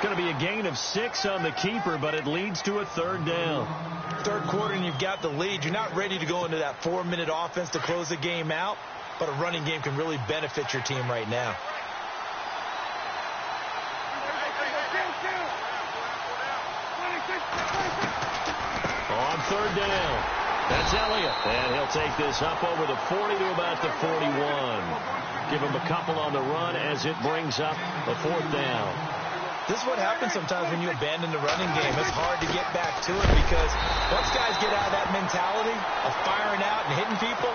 going to be a gain of 6 on the keeper, but it leads to a third down. Third quarter and you've got the lead. You're not ready to go into that 4-minute offense to close the game out, but a running game can really benefit your team right now. On third down, that's Elliott. And he'll take this up over the 40 to about the 41. Give him a couple on the run as it brings up a fourth down. This is what happens sometimes when you abandon the running game. It's hard to get back to it because once guys get out of that mentality of firing out and hitting people,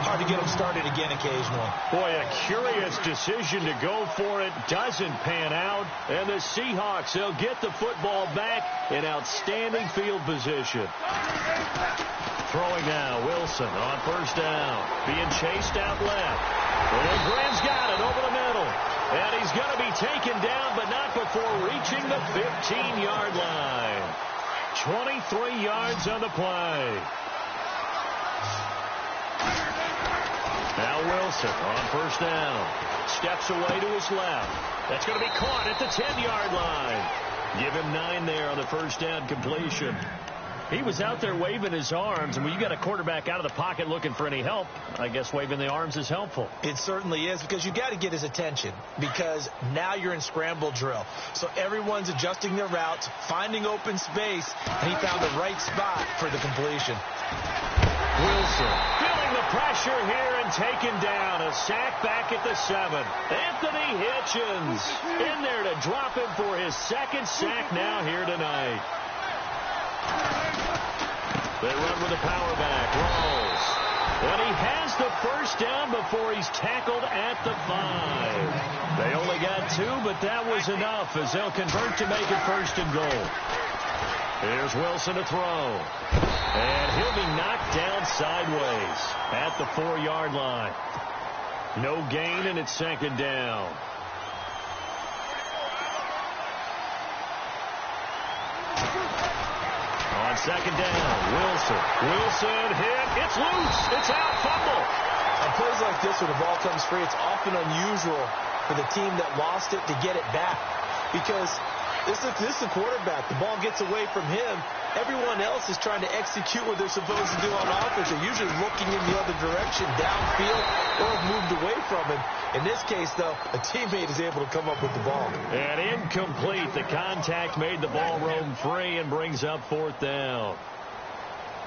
hard to get them started again occasionally. Boy, a curious decision to go for it. Doesn't pan out. And the Seahawks, they'll get the football back in outstanding field position. Throwing now, Wilson on first down. Being chased out left. And Graham's got it over the middle. And he's going to be taken down, but not before reaching the 15-yard line. 23 yards on the play. Now Wilson on first down. Steps away to his left. That's going to be caught at the 10-yard line. Give him 9 there on the first down completion. He was out there waving his arms, and when you got a quarterback out of the pocket looking for any help, I guess waving the arms is helpful. It certainly is, because you got to get his attention, because now you're in scramble drill. So everyone's adjusting their routes, finding open space, and he found the right spot for the completion. Wilson feeling the pressure here and taken down. A sack back at the 7. Anthony Hitchens in there to drop him for his second sack now here tonight. They run with the power back. Rolls. And he has the first down before he's tackled at the 5. They only got 2, but that was enough as they'll convert to make it first and goal. Here's Wilson to throw. And he'll be knocked down sideways at the 4-yard line. No gain, and it's second down. On second down, Wilson hit. It's loose. It's out. Fumble. On plays like this where the ball comes free, it's often unusual for the team that lost it to get it back, because this is the quarterback. The ball gets away from him. Everyone else is trying to execute what they're supposed to do on offense. They're usually looking in the other direction, downfield, or have moved away from him. In this case, though, a teammate is able to come up with the ball. And incomplete. The contact made the ball roam free and brings up fourth down.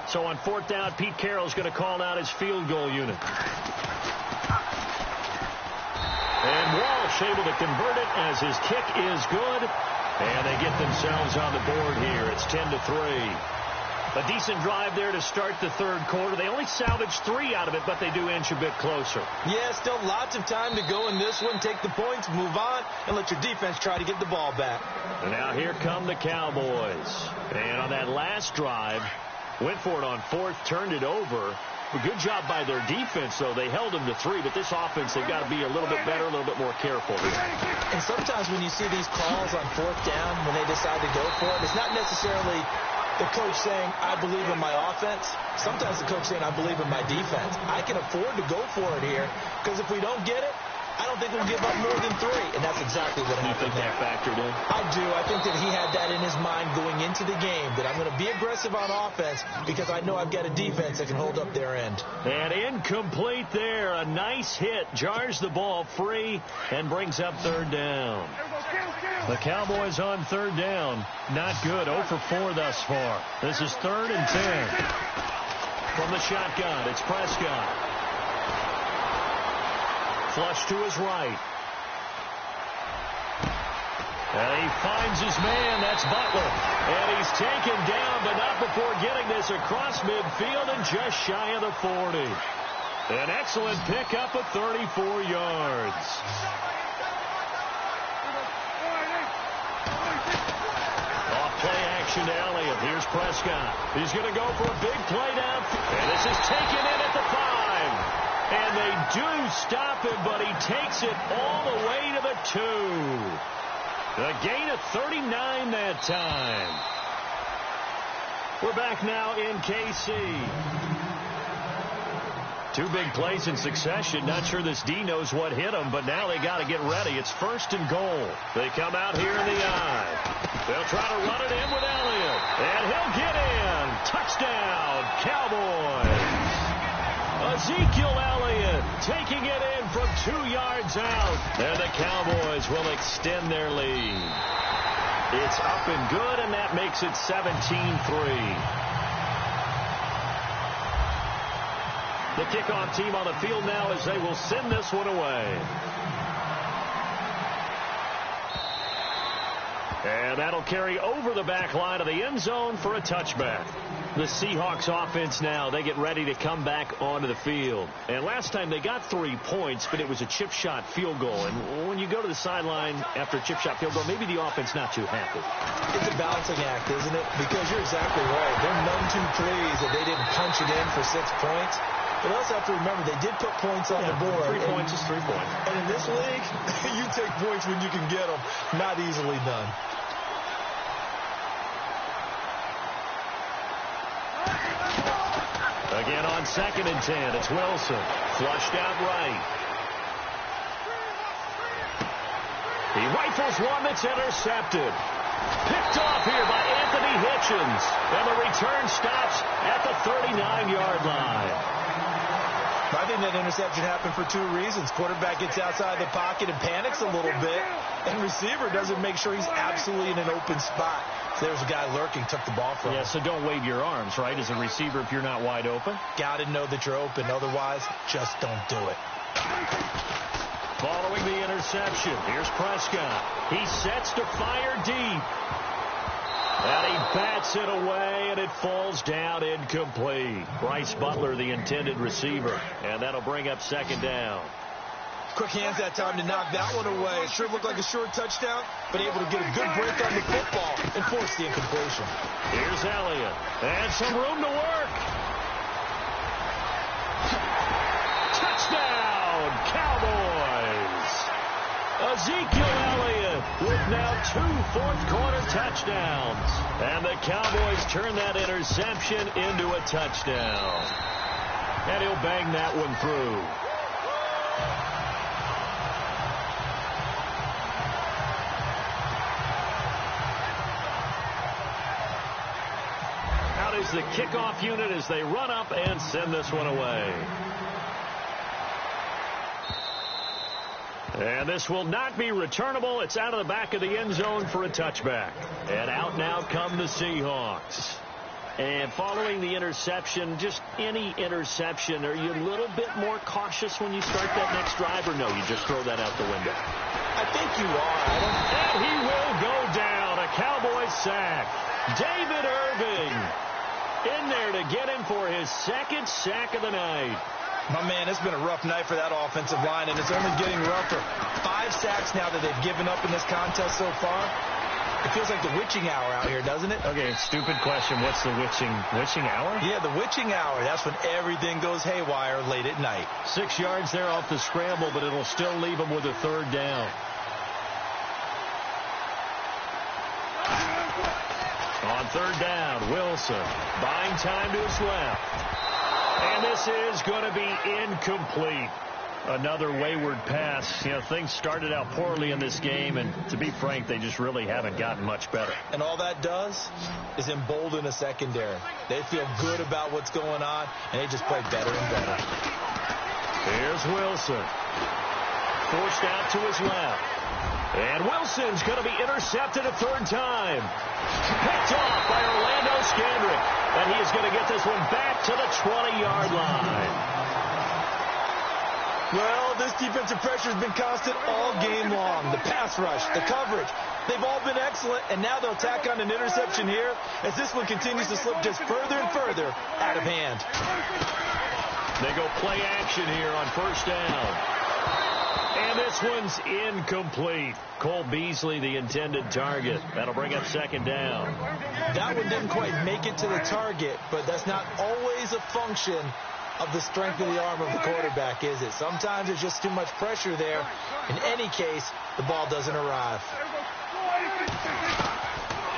So on fourth down, Pete Carroll's going to call out his field goal unit. And Walsh able to convert it as his kick is good. And they get themselves on the board here. It's 10-3. A decent drive there to start the third quarter. They only salvaged 3 out of it, but they do inch a bit closer. Yeah, still lots of time to go in this one. Take the points, move on, and let your defense try to get the ball back. And now here come the Cowboys. And on that last drive, went for it on fourth, turned it over. A good job by their defense, though. They held them to 3, but this offense, they've got to be a little bit better, a little bit more careful here. And sometimes when you see these calls on fourth down, when they decide to go for it, it's not necessarily the coach saying, I believe in my offense. Sometimes the coach saying, I believe in my defense. I can afford to go for it here, because if we don't get it, I don't think we'll give up more than 3. And that's exactly what happened. You think that factored in? I do. I think that he had that in his mind going into the game, that I'm going to be aggressive on offense because I know I've got a defense that can hold up their end. And incomplete there. A nice hit. Jars the ball free and brings up third down. The Cowboys on third down. Not good. 0 for 4 thus far. This is 3rd and 10. From the shotgun, it's Prescott. Flush to his right. And he finds his man. That's Butler. And he's taken down, but not before getting this across midfield and just shy of the 40. An excellent pickup of 34 yards. Off play action to Elliott. Here's Prescott. He's going to go for a big play down. And this is taken in at the 5. And they do stop him, but he takes it all the way to the 2. A gain of 39 that time. We're back now in KC. Two big plays in succession. Not sure this D knows what hit him, but now they got to get ready. It's 1st and goal. They come out here in the I. They'll try to run it in with Elliott. And he'll get in. Touchdown, Cowboys. Ezekiel Elliott taking it in from 2 yards out. And the Cowboys will extend their lead. It's up and good, and that makes it 17-3. The kickoff team on the field now as they will send this one away. And that'll carry over the back line of the end zone for a touchback. The Seahawks offense now, they get ready to come back onto the field. And last time they got 3 points, but it was a chip shot field goal. And when you go to the sideline after a chip shot field goal, maybe the offense not too happy. It's a balancing act, isn't it? Because you're exactly right. They're none too pleased that they didn't punch it in for 6 points. But also have to remember, they did put points on the board. 3 points is 3 points. And in this league, you take points when you can get them. Not easily done. Again on 2nd and 10, it's Wilson. Flushed out right. He rifles one that's intercepted. Picked off here by Anthony Hitchens. And the return stops at the 39-yard line. I think that interception happened for 2 reasons. Quarterback gets outside the pocket and panics a little bit, and receiver doesn't make sure he's absolutely in an open spot. So there's a guy lurking, took the ball from him. Yeah, so don't wave your arms, right, as a receiver if you're not wide open. Got to know that you're open. Otherwise, just don't do it. Following the interception, here's Prescott. He sets to fire deep. And he bats it away, and it falls down incomplete. Bryce Butler, the intended receiver. And that'll bring up 2nd down. Quick hands that time to knock that one away. It sure looked like a short touchdown, but able to get a good break on the football and force the incompletion. Here's Elliott. And some room to work. Touchdown, Cowboys. Ezekiel Elliott with now 2 fourth-quarter touchdowns. And the Cowboys turn that interception into a touchdown. And he'll bang that one through. Out is the kickoff unit as they run up and send this one away. And this will not be returnable. It's out of the back of the end zone for a touchback. And out now come the Seahawks. And following the interception, just any interception, are you a little bit more cautious when you start that next drive, or no, you just throw that out the window? I think you are. And he will go down. A Cowboys sack. David Irving in there to get him for his 2nd sack of the night. My man, it's been a rough night for that offensive line, and it's only getting rougher. 5 sacks now that they've given up in this contest so far. It feels like the witching hour out here, doesn't it? Okay, stupid question. What's the witching hour? Yeah, the witching hour. That's when everything goes haywire late at night. 6 yards there off the scramble, but it'll still leave them with a 3rd down. On 3rd down, Wilson buying time to his left. And this is going to be incomplete. Another wayward pass. You know, things started out poorly in this game, and to be frank, they just really haven't gotten much better. And all that does is embolden a secondary. They feel good about what's going on, and they just play better and better. Here's Wilson. Forced out to his left. And Wilson's going to be intercepted a 3rd time. Picked off by Orlando Scandrick. And he is going to get this one back to the 20-yard line. Well, this defensive pressure has been constant all game long. The pass rush, the coverage, they've all been excellent, and now they'll tack on an interception here as this one continues to slip just further and further out of hand. They go play action here on 1st down. And this one's incomplete. Cole Beasley, the intended target. That'll bring up 2nd down. That one didn't quite make it to the target, but that's not always a function of the strength of the arm of the quarterback, is it? Sometimes there's just too much pressure there. In any case, the ball doesn't arrive.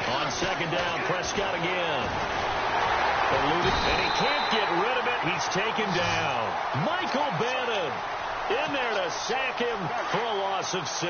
On 2nd down, Prescott again. And he can't get rid of it. He's taken down. Michael Bannon in there to sack him for a loss of 6.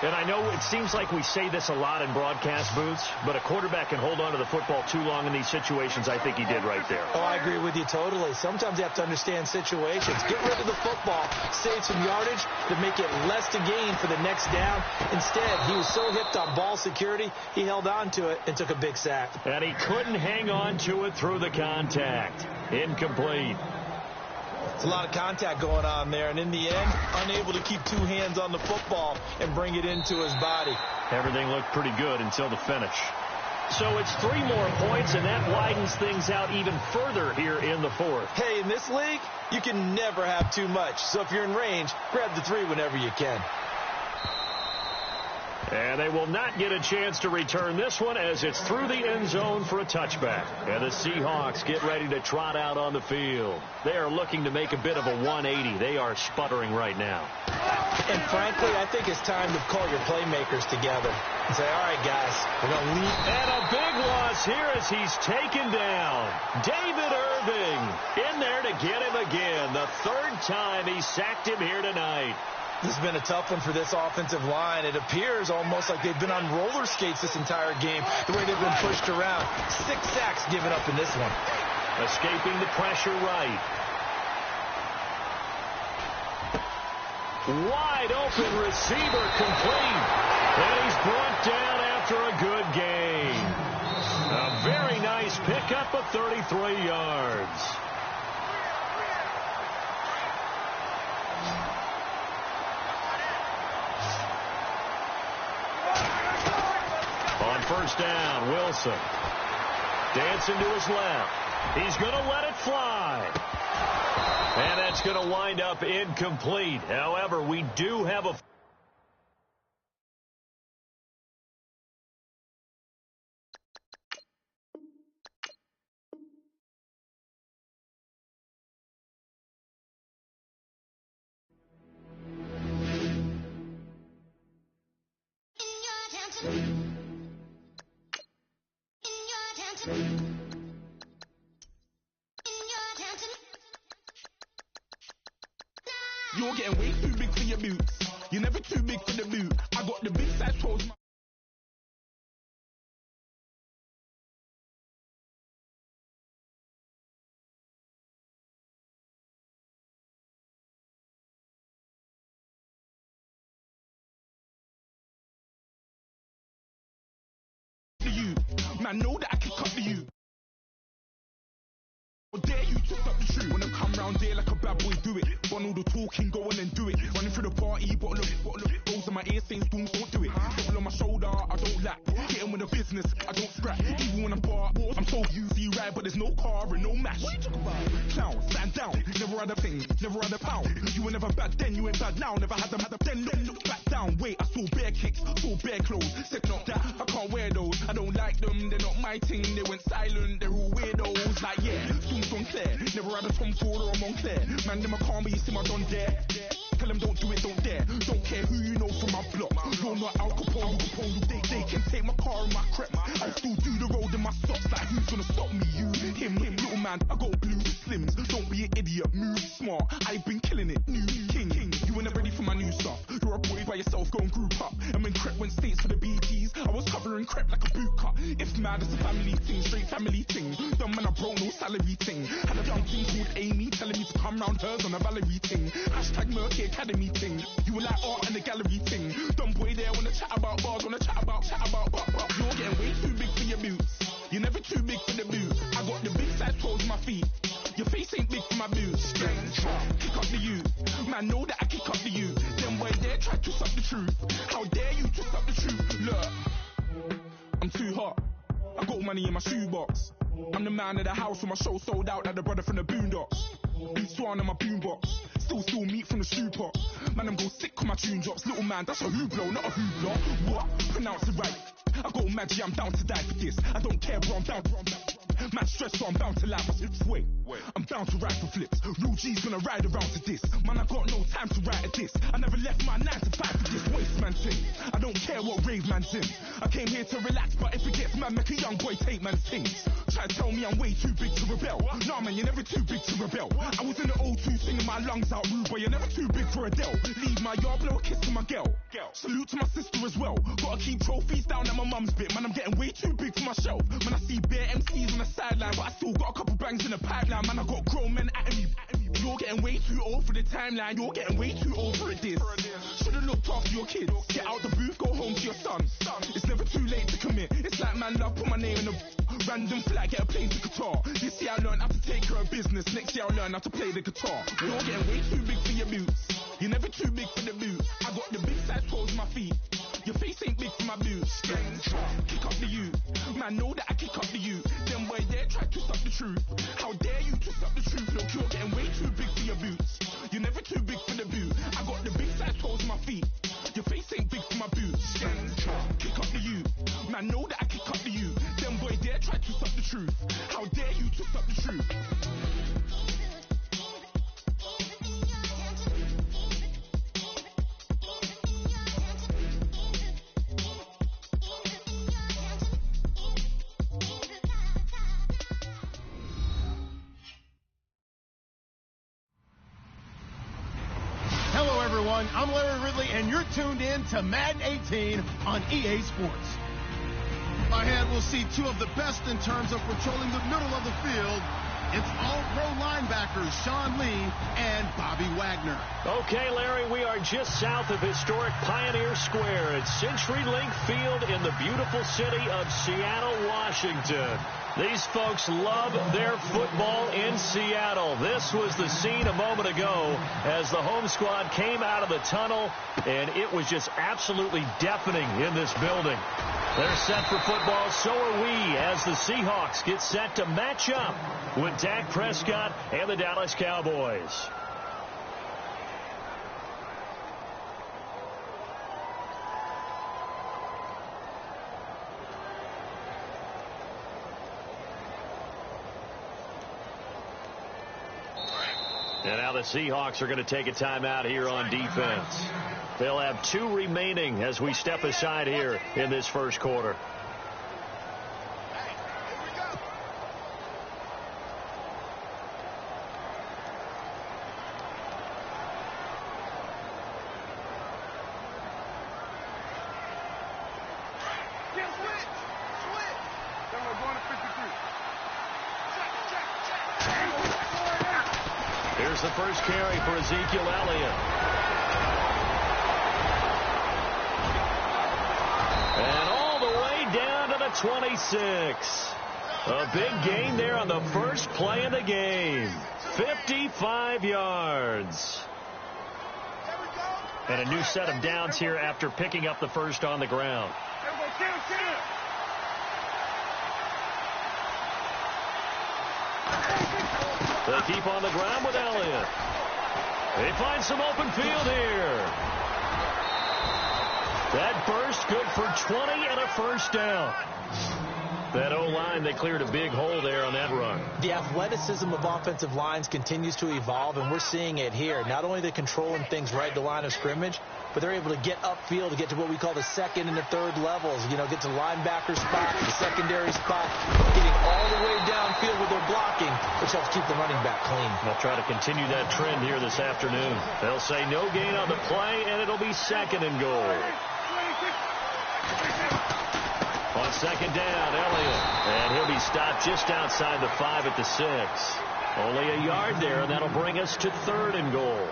And I know it seems like we say this a lot in broadcast booths, but a quarterback can hold on to the football too long in these situations. I think he did right there. Oh, I agree with you totally. Sometimes you have to understand situations. Get rid of the football, save some yardage to make it less to gain for the next down. Instead, he was so hipped on ball security, he held on to it and took a big sack. And he couldn't hang on to it through the contact. Incomplete. It's a lot of contact going on there, and in the end, unable to keep 2 hands on the football and bring it into his body. Everything looked pretty good until the finish. So it's 3 more points, and that widens things out even further here in the 4th. Hey, in this league, you can never have too much. So if you're in range, grab the 3 whenever you can. And they will not get a chance to return this one as it's through the end zone for a touchback. And the Seahawks get ready to trot out on the field. They are looking to make a bit of a 180. They are sputtering right now. And frankly, I think it's time to call your playmakers together and say, all right, guys, we're going to lead. And a big loss here as he's taken down. David Irving in there to get him again. The 3rd time he sacked him here tonight. This has been a tough one for this offensive line. It appears almost like they've been on roller skates this entire game, the way they've been pushed around. 6 sacks given up in this one. Escaping the pressure right. Wide open receiver complete. And he's brought down after a good gain. A very nice pickup of 33 yards. On 1st down, Wilson. Dancing to his left. He's going to let it fly. And that's going to wind up incomplete. However, we do have a... You're getting way too big for your boots. You're never too big for the boot. I got the big size toes. You, man, know that I can cut to you. How dare you to stop the truth? When I come round there like a bad boy, do it. Want all the talking, go on and do it. Running through the party, bottle of those are my ear saying don't do it. Double on my shoulder, I don't lack. Getting with the business, I don't scrap. Even when I'm bar, I'm so easy right, but there's no car and no match. What you talking about? Clown, stand down, never had a thing, never had a pound. You were never bad then, you ain't bad now. Never had a then, look back down. Wait, I saw bare kicks, saw bare clothes. Said not that, I can't wear those. I don't like them, they're not my thing. They went silent, they're all weirdos. Like yeah, soon's on clear. Never had a Tom Ford or a Montclair. Man, them I can't be, you see my done there. Tell them don't do it, don't dare. Don't care who you know from my block. You're not Al Capone, they can take my car and my crep. I still do the road in my socks. Like who's gonna stop me? You, him, little man. I got blue slims. Don't be an idiot, move smart. I've been killing it, new king. You were never ready for my new stuff. You're a boy by yourself, go and group up. And when Crep went states for the BTs, I was covering Crep like a boot cut. If mad, it's a family thing, straight family thing. Dumb man, I broke no salary thing. Had a young thing called Amy telling me to come round hers on a Valerie thing. Hashtag Murky Academy thing. You were like art and the gallery thing. Dumb boy there wanna chat about bars, wanna chat about. You're getting way too big for your boots. You're never too big for the boot. I got the big size toes on my feet. Your face ain't big for my boots. Kick up the you. Man, know that I kick up the you. Them boy there try to suck the truth. How dare you to suck the truth? Look, I'm too hot. I got money in my shoebox. I'm the man of the house when my show sold out like the brother from the Boondocks. Beat Swan on my boombox. Still meat from the stew pot. Man, I'm go sick when my tune drops. Little man, that's a hooplo, not a hoopla. What? Pronounce it right. I got magic, I'm down to die for this. I don't care, bro, I'm down. Man, stressed, so I'm bound to laugh. Wait, I'm bound to ride for flips. Real G's gonna ride around to this. Man, I got no time to write at this. I never left my 9 to 5 for this waste man thing. I don't care what rave man's in. I came here to relax, but if it gets mad, make a young boy take man's things. try to tell me I'm way too big to rebel. Nah, man, you're never too big to rebel. I was in the O2 singing my lungs out, rude, but you're never too big for Adele. Leave my yard, blow a kiss to my girl. Salute to my sister as well. Gotta keep trophies down at my mum's bit. Man, I'm getting way too big for my shelf. Man, I see bare MCs on the sideline, but I still got a couple bangs in the pipeline. Man, I got grown men at me. You're getting way too old for the timeline. You're getting way too old for a diss. Should've looked after your kids. Get out the booth, go home to your son. It's never too late to commit. It's like man love, put my name in a random flag, get a plane to Qatar. This year I learned how to take care of business. Next year I'll learn how to play the guitar. You're getting way too big for your boots. You're never too big for the boot. I got the big size toes on my feet. Your face ain't big for my boots. Kick up the you. Man, know that I kick up the you. Them boy there try to twist up the truth. How dare you twist up the truth? Look, you're getting way too big for your boots. You're never too big for the boot. I got the big size toes on my feet. Your face ain't big for my boots. Kick up the you. Man, know that I kick up the you. Them boy there try to twist up the truth. How dare you twist up the truth? I'm Larry Ridley, and you're tuned in to Madden 18 on EA Sports. Ahead, we'll see two of the best in terms of patrolling the middle of the field. It's all-pro linebackers Sean Lee and Bobby Wagner. Okay, Larry, we are just south of historic Pioneer Square at CenturyLink Field in the beautiful city of Seattle, Washington. These folks love their football in Seattle. This was the scene a moment ago as the home squad came out of the tunnel, and it was just absolutely deafening in this building. They're set for football, so are we, as the Seahawks get set to match up with Dak Prescott and the Dallas Cowboys. And now the Seahawks are going to take a timeout here on defense. They'll have 2 remaining as we step aside here in this first quarter. Here's the first carry for Ezekiel Elliott. And all the way down to the 26. A big gain there on the first play of the game. 55 yards. And a new set of downs here after picking up the first on the ground. They keep on the ground with Elliott. They find some open field here. That burst good for 20 and a first down. That O-line, they cleared a big hole there on that run. The athleticism of offensive lines continues to evolve, and we're seeing it here. Not only are they controlling things right at the line of scrimmage, but they're able to get upfield to get to what we call the second and the third levels. You know, get to linebacker spot, the secondary spot, getting all the way downfield with their blocking, which helps keep the running back clean. They'll try to continue that trend here this afternoon. They'll say no gain on the play, and it'll be second and goal. On second down, Elliott. And he'll be stopped just outside the 5 at the 6. Only a yard there, and that'll bring us to third and goal.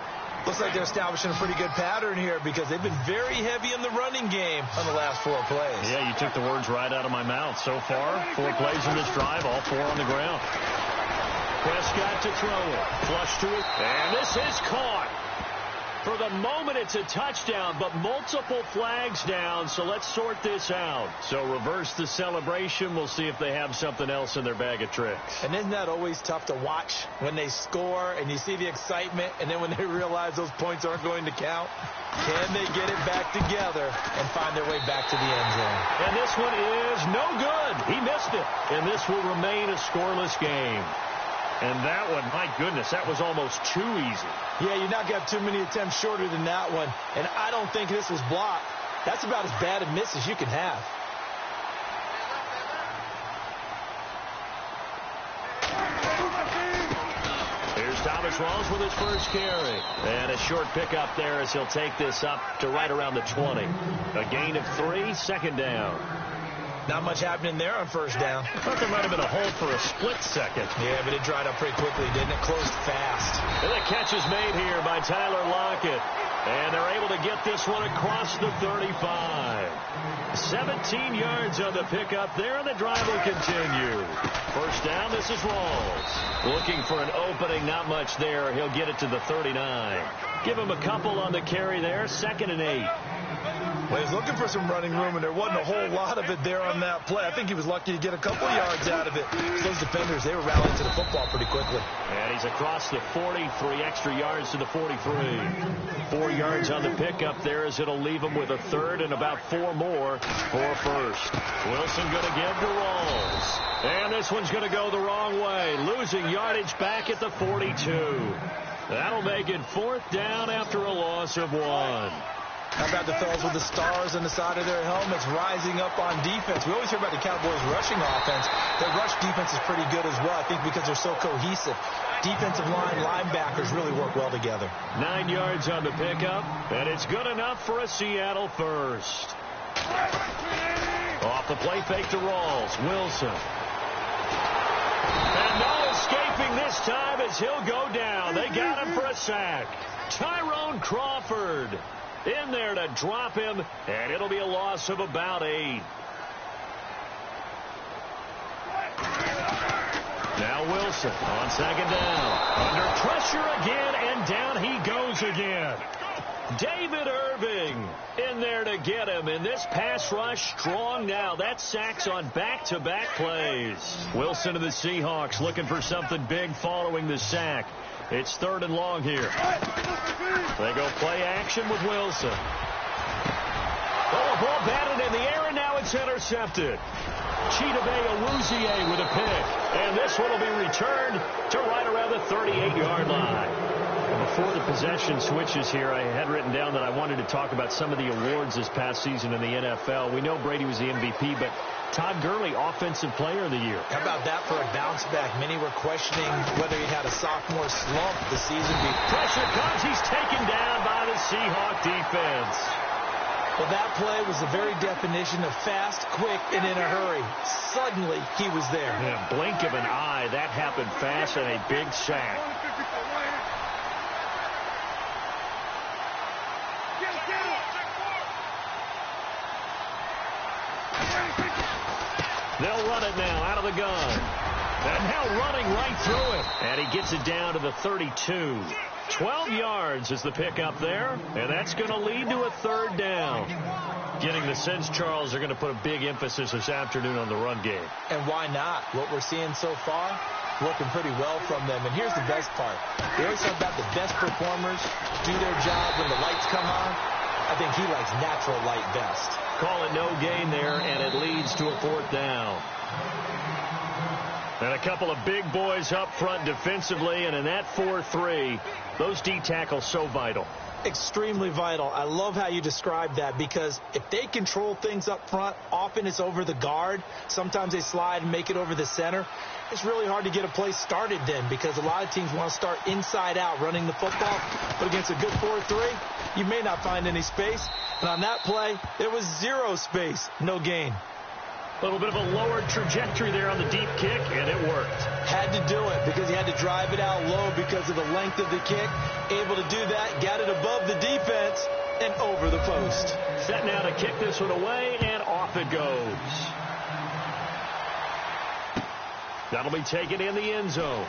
Looks like they're establishing a pretty good pattern here because they've been very heavy in the running game on the last 4 plays. Yeah, you took the words right out of my mouth. So far, 4 plays in this drive, all 4 on the ground. Prescott to throw it. Flush to it. And this is caught. For the moment, it's a touchdown, but multiple flags down, so let's sort this out. So reverse the celebration. We'll see if they have something else in their bag of tricks. And isn't that always tough to watch when they score and you see the excitement, and then when they realize those points aren't going to count? Can they get it back together and find their way back to the end zone? And this one is no good. He missed it. And this will remain a scoreless game. And that one, my goodness, that was almost too easy. Yeah, you're not going to have too many attempts shorter than that one. And I don't think this was blocked. That's about as bad a miss as you can have. Thomas Rawls with his first carry. And a short pickup there as he'll take this up to right around the 20. A gain of 3, second down. Not much happening there on first down. I thought there might have been a hold for a split second. Yeah, but it dried up pretty quickly, didn't it? Closed fast. And the catch is made here by Tyler Lockett. And they're able to get this one across the 35. 17 yards on the pickup there, and the drive will continue. First down, this is Rawls. Looking for an opening, not much there. He'll get it to the 39. Give him a couple on the carry there, 2nd and 8. Well, he's looking for some running room, and there wasn't a whole lot of it there on that play. I think he was lucky to get a couple yards out of it. Those defenders, they were rallying to the football pretty quickly. And he's across the 40, 3 extra yards to the 43. 4 yards on the pickup there as it'll leave him with a third and about 4 more for first. Wilson going to give to Rawls. And this one's going to go the wrong way, losing yardage back at the 42. That'll make it 4th down after a loss of 1. How about the fellas with the stars on the side of their helmets rising up on defense? We always hear about the Cowboys' rushing offense. Their rush defense is pretty good as well, I think, because they're so cohesive. Defensive line, linebackers really work well together. 9 yards on the pickup, and it's good enough for a Seattle first. Off the play fake to Rawls. Wilson. And no escaping this time as he'll go down. They got him for a sack. Tyrone Crawford in there to drop him, and it'll be a loss of about 8. Now Wilson on 2nd down. Under pressure again, and down he goes again. David Irving in there to get him, and this pass rush strong now. That sacks on back-to-back plays. Wilson of the Seahawks looking for something big following the sack. It's 3rd and long here. They go play action with Wilson. Oh, a ball batted in the air, and now it's intercepted. Chidobe Awuzie with a pick. And this one will be returned to right around the 38-yard line. Before the possession switches here, I had written down that I wanted to talk about some of the awards this past season in the NFL. We know Brady was the MVP, but Todd Gurley, Offensive Player of the Year. How about that for a bounce back? Many were questioning whether he had a sophomore slump this season. Pressure comes. He's taken down by the Seahawk defense. Well, that play was the very definition of fast, quick, and in a hurry. Suddenly, he was there. In a blink of an eye, that happened fast, and a big sack. They'll run it now out of the gun. And now running right through it. And he gets it down to the 32. 12 yards is the pickup there. And that's going to lead to a 3rd down. Getting the sense, Charles, they're going to put a big emphasis this afternoon on the run game. And why not? What we're seeing so far, working pretty well from them. And here's the best part. They always talk about the best performers do their job when the lights come on. I think he likes natural light best. Call it no gain there, and it leads to a 4th down. And a couple of big boys up front defensively, and in that 4-3, those D tackles so vital. Extremely vital. I love how you describe that, because if they control things up front, often it's over the guard. Sometimes they slide and make it over the center. It's really hard to get a play started then, because a lot of teams want to start inside out running the football. But against a good 4-3, you may not find any space. And on that play, there was 0 space, no gain. A little bit of a lower trajectory there on the deep kick, and it worked. Had to do it because he had to drive it out low because of the length of the kick. Able to do that, got it above the defense, and over the post. Set now to kick this one away, and off it goes. That'll be taken in the end zone.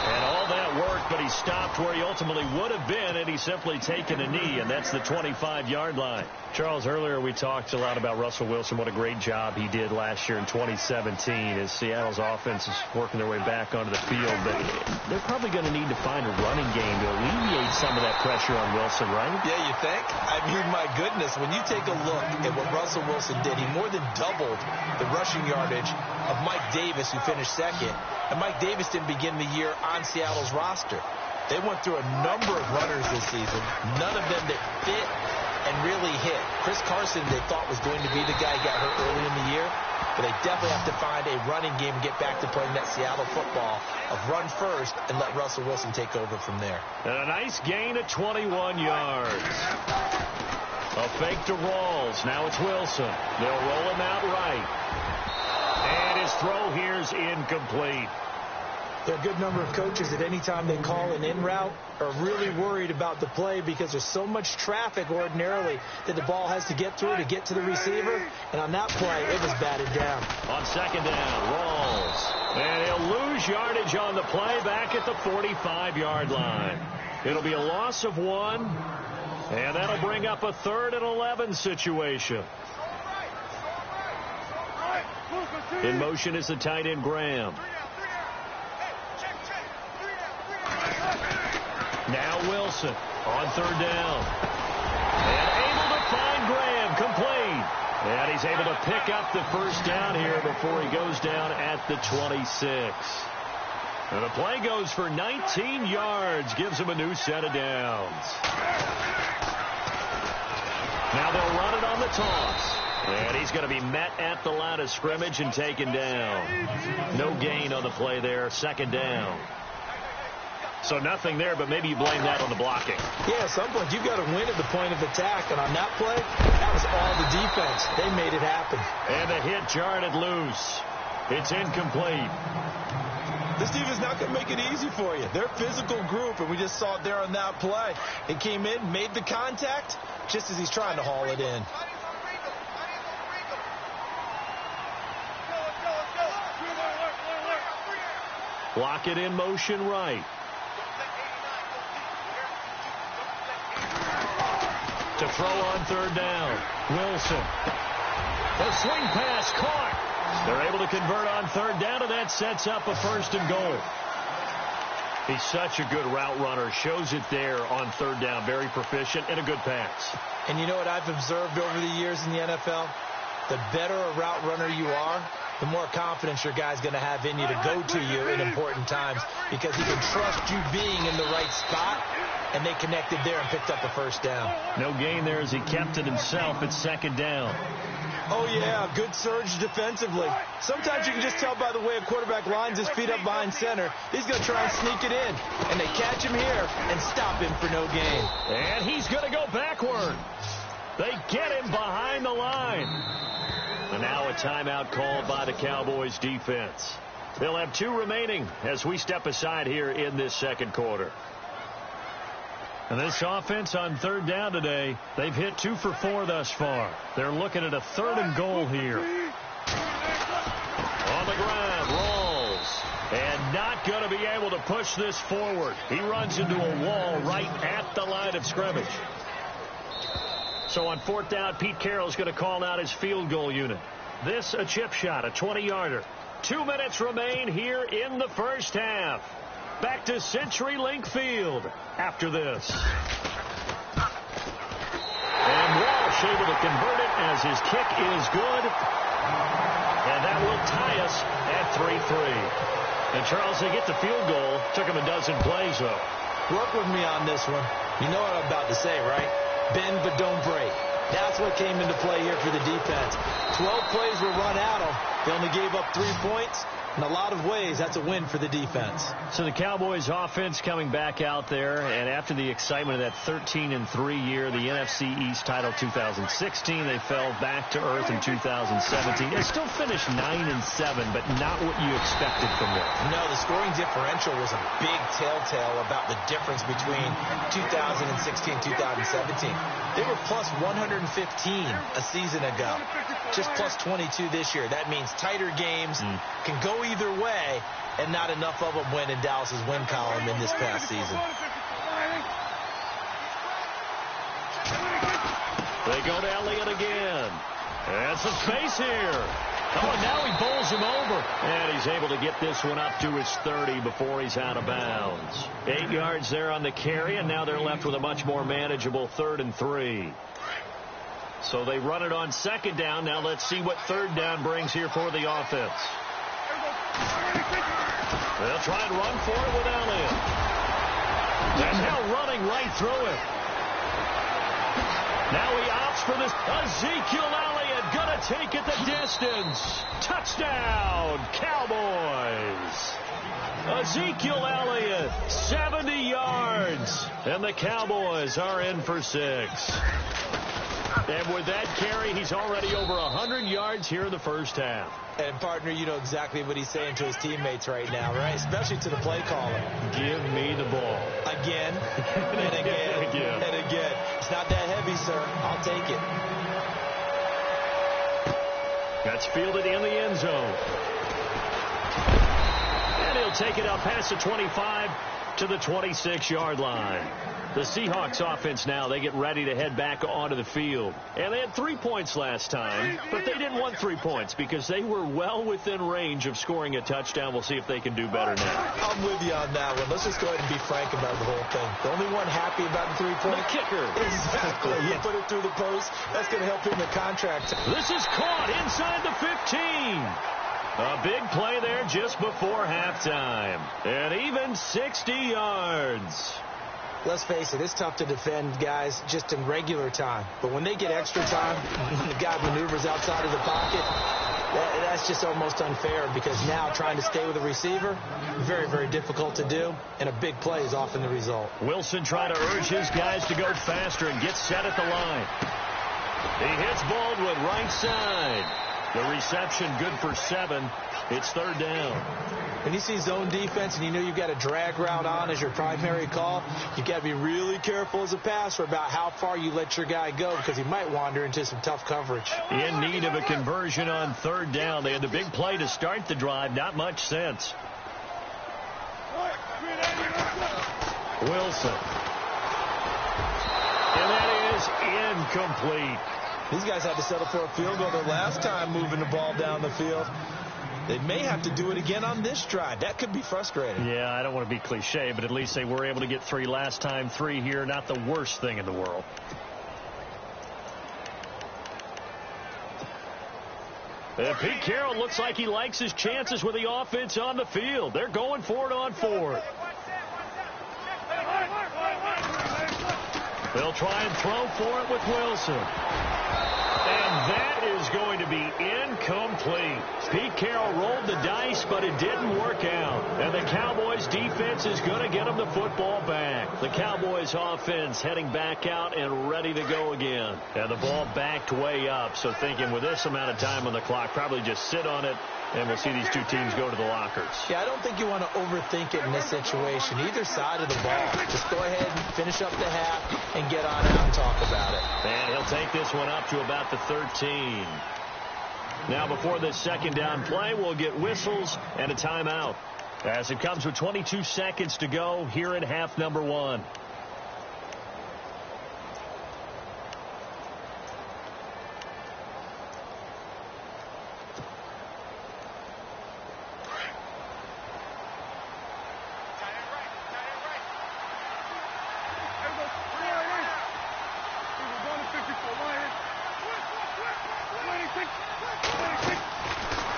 And all that worked, but he stopped where he ultimately would have been, and he's simply taken a knee, and that's the 25-yard line. Charles, earlier we talked a lot about Russell Wilson, what a great job he did last year in 2017 as Seattle's offense is working their way back onto the field. But they're probably going to need to find a running game to alleviate some of that pressure on Wilson, right? Yeah, you think? I mean, my goodness, when you take a look at what Russell Wilson did, he more than doubled the rushing yardage of Mike Davis, who finished 2nd. And Mike Davis didn't begin the year on Seattle's roster. They went through a number of runners this season, none of them that fit and really hit. Chris Carson, they thought was going to be the guy who got hurt early in the year. but they definitely have to find a running game and get back to playing that Seattle football of run first and let Russell Wilson take over from there. And a nice gain of 21 yards. A fake to Rawls. Now it's Wilson. They'll roll him out right. And his throw here is incomplete. There are a good number of coaches that any time they call an in route are really worried about the play because there's so much traffic ordinarily that the ball has to get through to get to the receiver. And on that play, it was batted down. On second down, Rawls. And he'll lose yardage on the play back at the 45-yard line. It'll be a loss of 1, and that'll bring up a 3rd and 11 situation. In motion is the tight end, Graham. Now Wilson on 3rd down. And able to find Graham, complete. And he's able to pick up the first down here before he goes down at the 26. And the play goes for 19 yards, gives him a new set of downs. Now they'll run it on the toss. And he's going to be met at the line of scrimmage and taken down. No gain on the play there, 2nd down. So nothing there, but maybe you blame that on the blocking. Yeah, at some point you've got to win at the point of attack. And on that play, that was all the defense. They made it happen. And the hit jarred it loose. It's incomplete. This defense is not going to make it easy for you. They're a physical group, and we just saw it there on that play. It came in, made the contact, just as he's trying to haul it in. Block it in motion right. To throw on 3rd down. Wilson. The swing pass caught. They're able to convert on 3rd down, and that sets up a 1st and goal. He's such a good route runner. Shows it there on 3rd down. Very proficient and a good pass. And you know what I've observed over the years in the NFL? The better a route runner you are, the more confidence your guy's going to have in you to go to you in important times because he can trust you being in the right spot, and they connected there and picked up a 1st down. No gain there as he kept it himself at 2nd down. Oh, yeah, good surge defensively. Sometimes you can just tell by the way a quarterback lines his feet up behind center. He's going to try and sneak it in, and they catch him here and stop him for no gain. And he's going to go backward. They get him behind the line. And now a timeout called by the Cowboys defense. They'll have 2 remaining as we step aside here in this 2nd quarter. And this offense on 3rd down today, they've hit 2 for 4 thus far. They're looking at a 3rd and goal here. On the ground, Rawls. And not going to be able to push this forward. He runs into a wall right at the line of scrimmage. So on 4th down, Pete Carroll's going to call out his field goal unit. This a chip shot, a 20-yarder. 2 minutes remain here in the first half. Back to CenturyLink Field after this. And Walsh able to convert it as his kick is good. And that will tie us at 3-3. And Charles, they get the field goal. Took him a dozen plays, though. Work with me on this one. You know what I'm about to say, right? Bend but don't break. That's what came into play here for the defense. 12 plays were run at them. They only gave up 3 points. In a lot of ways, that's a win for the defense. So the Cowboys offense coming back out there, and after the excitement of that 13-3 year, the NFC East title 2016, they fell back to earth in 2017. They still finished 9-7, but not what you expected from them. No, the scoring differential was a big telltale about the difference between 2016 and 2017. They were plus 115 a season ago, just plus 22 this year. That means tighter games can go either way, and not enough of them went in Dallas's win column in this past season. They go to Elliott again. That's a space here. Oh, and now he bowls him over. And he's able to get this one up to his 30 before he's out of bounds. 8 yards there on the carry, and now they're left with a much more manageable 3rd and 3. So they run it on 2nd down. Now let's see what 3rd down brings here for the offense. They'll try and run for it with Elliott. And now running right through it. Now he opts for this. Ezekiel Elliott going to take it the distance. Touchdown, Cowboys. Ezekiel Elliott, 70 yards. And the Cowboys are in for 6. And with that carry, he's already over 100 yards here in the first half. And, partner, you know exactly what he's saying to his teammates right now, right? Especially to the play caller. Give me the ball. Again, and again, and again. It's not that heavy, sir. I'll take it. That's fielded in the end zone. And he'll take it out past the 25 to the 26-yard line. The Seahawks offense now, they get ready to head back onto the field. And they had 3 points last time, but they didn't want 3 points because they were well within range of scoring a touchdown. We'll see if they can do better now. I'm with you on that one. Let's just go ahead and be frank about the whole thing. The only one happy about the 3-point. The kicker. Exactly. You put it through the post. That's going to help him in the contract. This is caught inside the 15. A big play there just before halftime. And even 60 yards. Let's face it, it's tough to defend guys just in regular time. But when they get extra time, when the guy maneuvers outside of the pocket, that's just almost unfair because now trying to stay with the receiver, very, very difficult to do, and a big play is often the result. Wilson trying to urge his guys to go faster and get set at the line. He hits Baldwin right side. The reception good for 7. It's 3rd down. When you see zone defense and you know you've got a drag route on as your primary call, you've got to be really careful as a passer about how far you let your guy go because he might wander into some tough coverage. In need of a conversion on 3rd down. They had the big play to start the drive. Not much sense. Wilson. And that is incomplete. These guys had to settle for a field goal their last time moving the ball down the field. They may have to do it again on this drive. That could be frustrating. Yeah, I don't want to be cliche, but at least they were able to get 3 last time. 3 here, not the worst thing in the world. And Pete Carroll looks like he likes his chances with the offense on the field. They're going for it on 4th. They'll try and throw for it with Wilson. And that is going to be incomplete. Pete Carroll rolled the dice, but it didn't work out. And the Cowboys defense is going to get them the football back. The Cowboys offense heading back out and ready to go again. And the ball backed way up. So thinking with this amount of time on the clock, probably just sit on it. And we'll see these two teams go to the lockers. Yeah, I don't think you want to overthink it in this situation. Either side of the ball. Just go ahead and finish up the half and get on out and talk about it. And he'll take this one up to about the 13. Now before this 2nd down play, we'll get whistles and a timeout. As it comes with 22 seconds to go here in half number 1.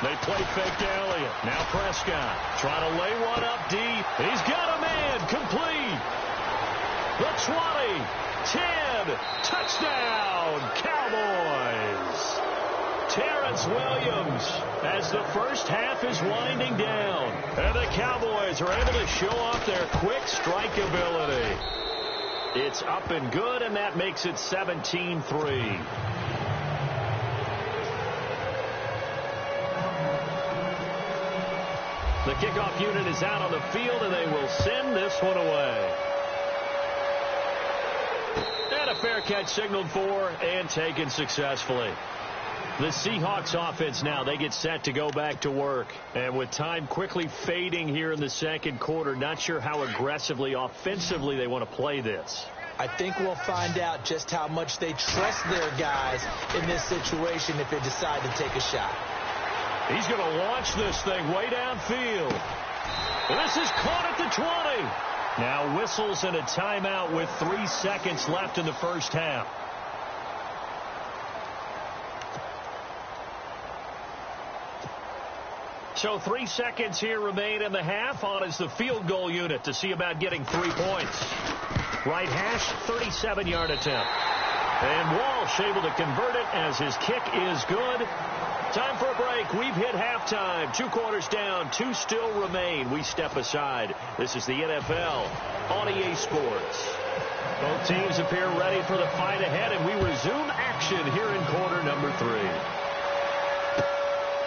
They play fake to Elliott. Now Prescott trying to lay one up deep. He's got a man. Complete. The 20. 10. Touchdown. Cowboys. Terrence Williams as the first half is winding down. And the Cowboys are able to show off their quick strike ability. It's up and good, and that makes it 17-3. The kickoff unit is out on the field, and they will send this one away. And a fair catch signaled for and taken successfully. The Seahawks offense now, they get set to go back to work. And with time quickly fading here in the 2nd quarter, not sure how aggressively, offensively they want to play this. I think we'll find out just how much they trust their guys in this situation if they decide to take a shot. He's going to launch this thing way downfield. This is caught at the 20. Now whistles and a timeout with 3 seconds left in the first half. So 3 seconds here remain in the half. On is the field goal unit to see about getting 3 points. Right hash, 37-yard attempt. And Walsh able to convert it as his kick is good. Time for a break. We've hit halftime. 2 quarters down. 2 still remain. We step aside. This is the NFL on EA Sports. Both teams appear ready for the fight ahead, and we resume action here in quarter number 3.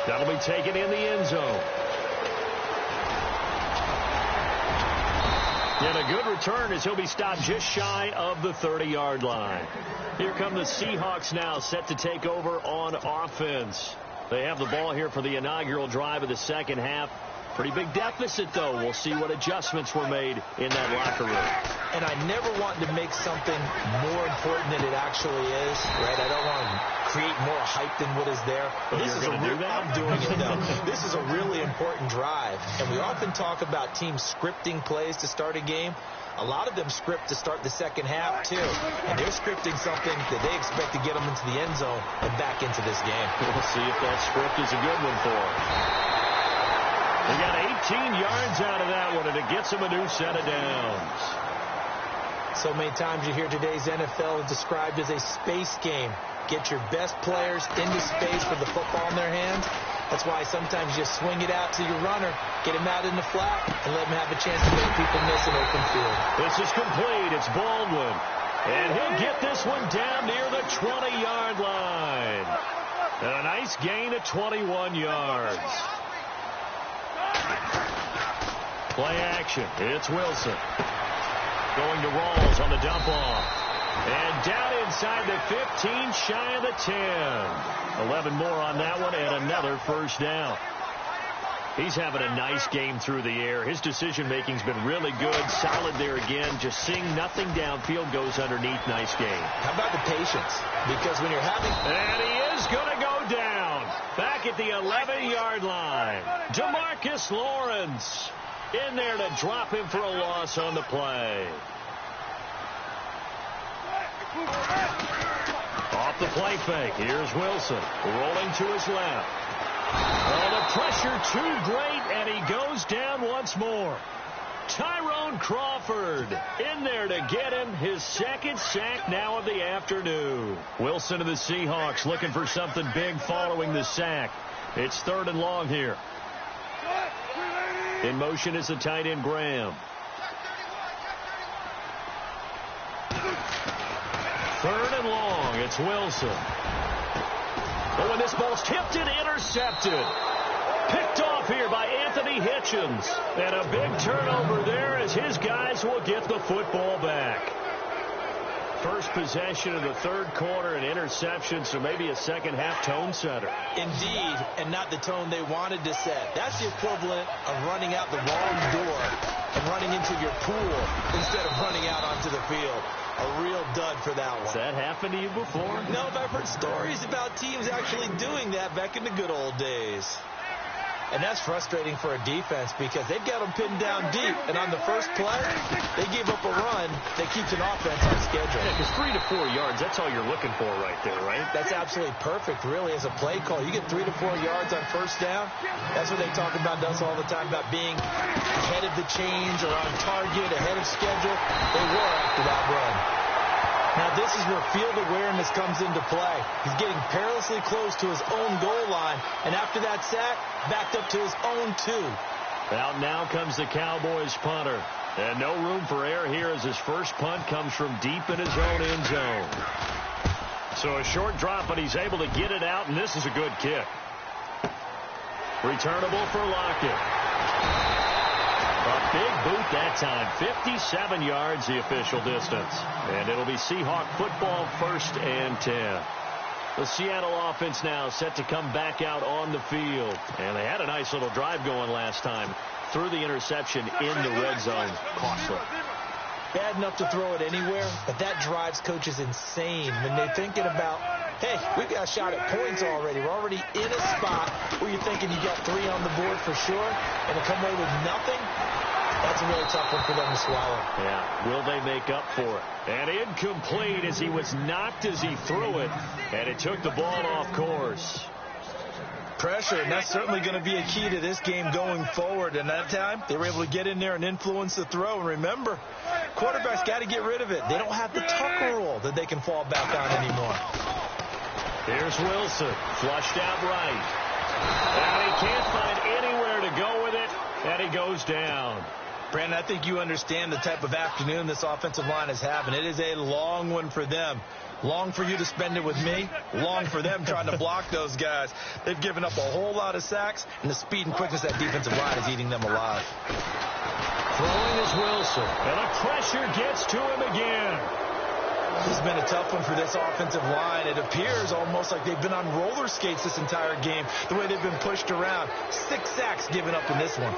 That'll be taken in the end zone. And a good return as he'll be stopped just shy of the 30-yard line. Here come the Seahawks now, set to take over on offense. They have the ball here for the inaugural drive of the second half. Pretty big deficit, though. We'll see what adjustments were made in that locker room. And I never want to make something more important than it actually is, right? I don't want to create more hype than what is there. But this is a do that? I'm doing it, though. This is a really important drive. And we often talk about teams scripting plays to start a game. A lot of them script to start the second half, too. And they're scripting something that they expect to get them into the end zone and back into this game. We'll see if that script is a good one for them. They got 18 yards out of that one, and it gets them a new set of downs. So many times you hear today's NFL described as a space game. Get your best players into space with the football in their hands. That's why sometimes you swing it out to your runner, get him out in the flat, and let him have a chance to make people miss an open field. This is complete. It's Baldwin. And he'll get this one down near the 20-yard line. And a nice gain of 21 yards. Play action. It's Wilson. Going to Rawls on the dump off. And down inside the 15, shy of the 10. 11 more on that one, and another first down. He's having a nice game through the air. His decision-making's been really good. Solid there again. Just seeing nothing downfield, goes underneath. Nice game. How about the patience? Because when you're having... And he is going to go down. Back at the 11-yard line. DeMarcus Lawrence in there to drop him for a loss on the play. Off the play fake. Here's Wilson rolling to his left. Oh, the pressure too great, and he goes down once more. Tyrone Crawford in there to get him his second sack now of the afternoon. Wilson and the Seahawks looking for something big following the sack. It's 3rd and long here. In motion is the tight end Graham. 3rd and long. It's Wilson. Oh, and this ball's tipped and intercepted. Picked off here by Anthony Hitchens. And a big turnover there as his guys will get the football back. First possession of the 3rd quarter, an interception, so maybe a second-half tone setter. Indeed, and not the tone they wanted to set. That's the equivalent of running out the wrong door and running into your pool instead of running out onto the field. A real dud for that one. Has that happened to you before? No, but I've heard stories about teams actually doing that back in the good old days. And that's frustrating for a defense because they've got them pinned down deep. And on the first play, they gave up a run that keeps an offense on schedule. Yeah, because 3 to 4 yards, that's all you're looking for right there, right? That's absolutely perfect, really, as a play call. You get 3 to 4 yards on first down. That's what they talk about us all the time, about being ahead of the chains or on target, ahead of schedule. They were after that run. Now, this is where field awareness comes into play. He's getting perilously close to his own goal line, and after that sack, backed up to his own 2. Out now comes the Cowboys punter. And no room for error here as his first punt comes from deep in his own end zone. So a short drop, but he's able to get it out, and this is a good kick. Returnable for Lockett. A big boot that time. 57 yards the official distance. And it'll be Seahawk football, 1st and 10. The Seattle offense now set to come back out on the field. And they had a nice little drive going last time. Threw the interception in the red zone. Costly. Bad enough to throw it anywhere, but that drives coaches insane when they're thinking about, hey, we've got a shot at points already. We're already in a spot where you're thinking you got 3 on the board for sure, and to come away with nothing, that's a really tough one for them to swallow. Yeah, will they make up for it? And incomplete as he was knocked as he threw it, and it took the ball off course. Pressure, and that's certainly going to be a key to this game going forward. And that time, they were able to get in there and influence the throw. And remember, quarterbacks got to get rid of it. They don't have the tuck rule that they can fall back on anymore. Here's Wilson, flushed out right. And he can't find anywhere to go with it, and he goes down. Brandon, I think you understand the type of afternoon this offensive line is having. It is a long one for them. Long for you to spend it with me. Long for them trying to block those guys. They've given up a whole lot of sacks, and the speed and quickness of that defensive line is eating them alive. Throwing is Wilson, and the pressure gets to him again. This has been a tough one for this offensive line. It appears almost like they've been on roller skates this entire game, the way they've been pushed around. 6 sacks given up in this one.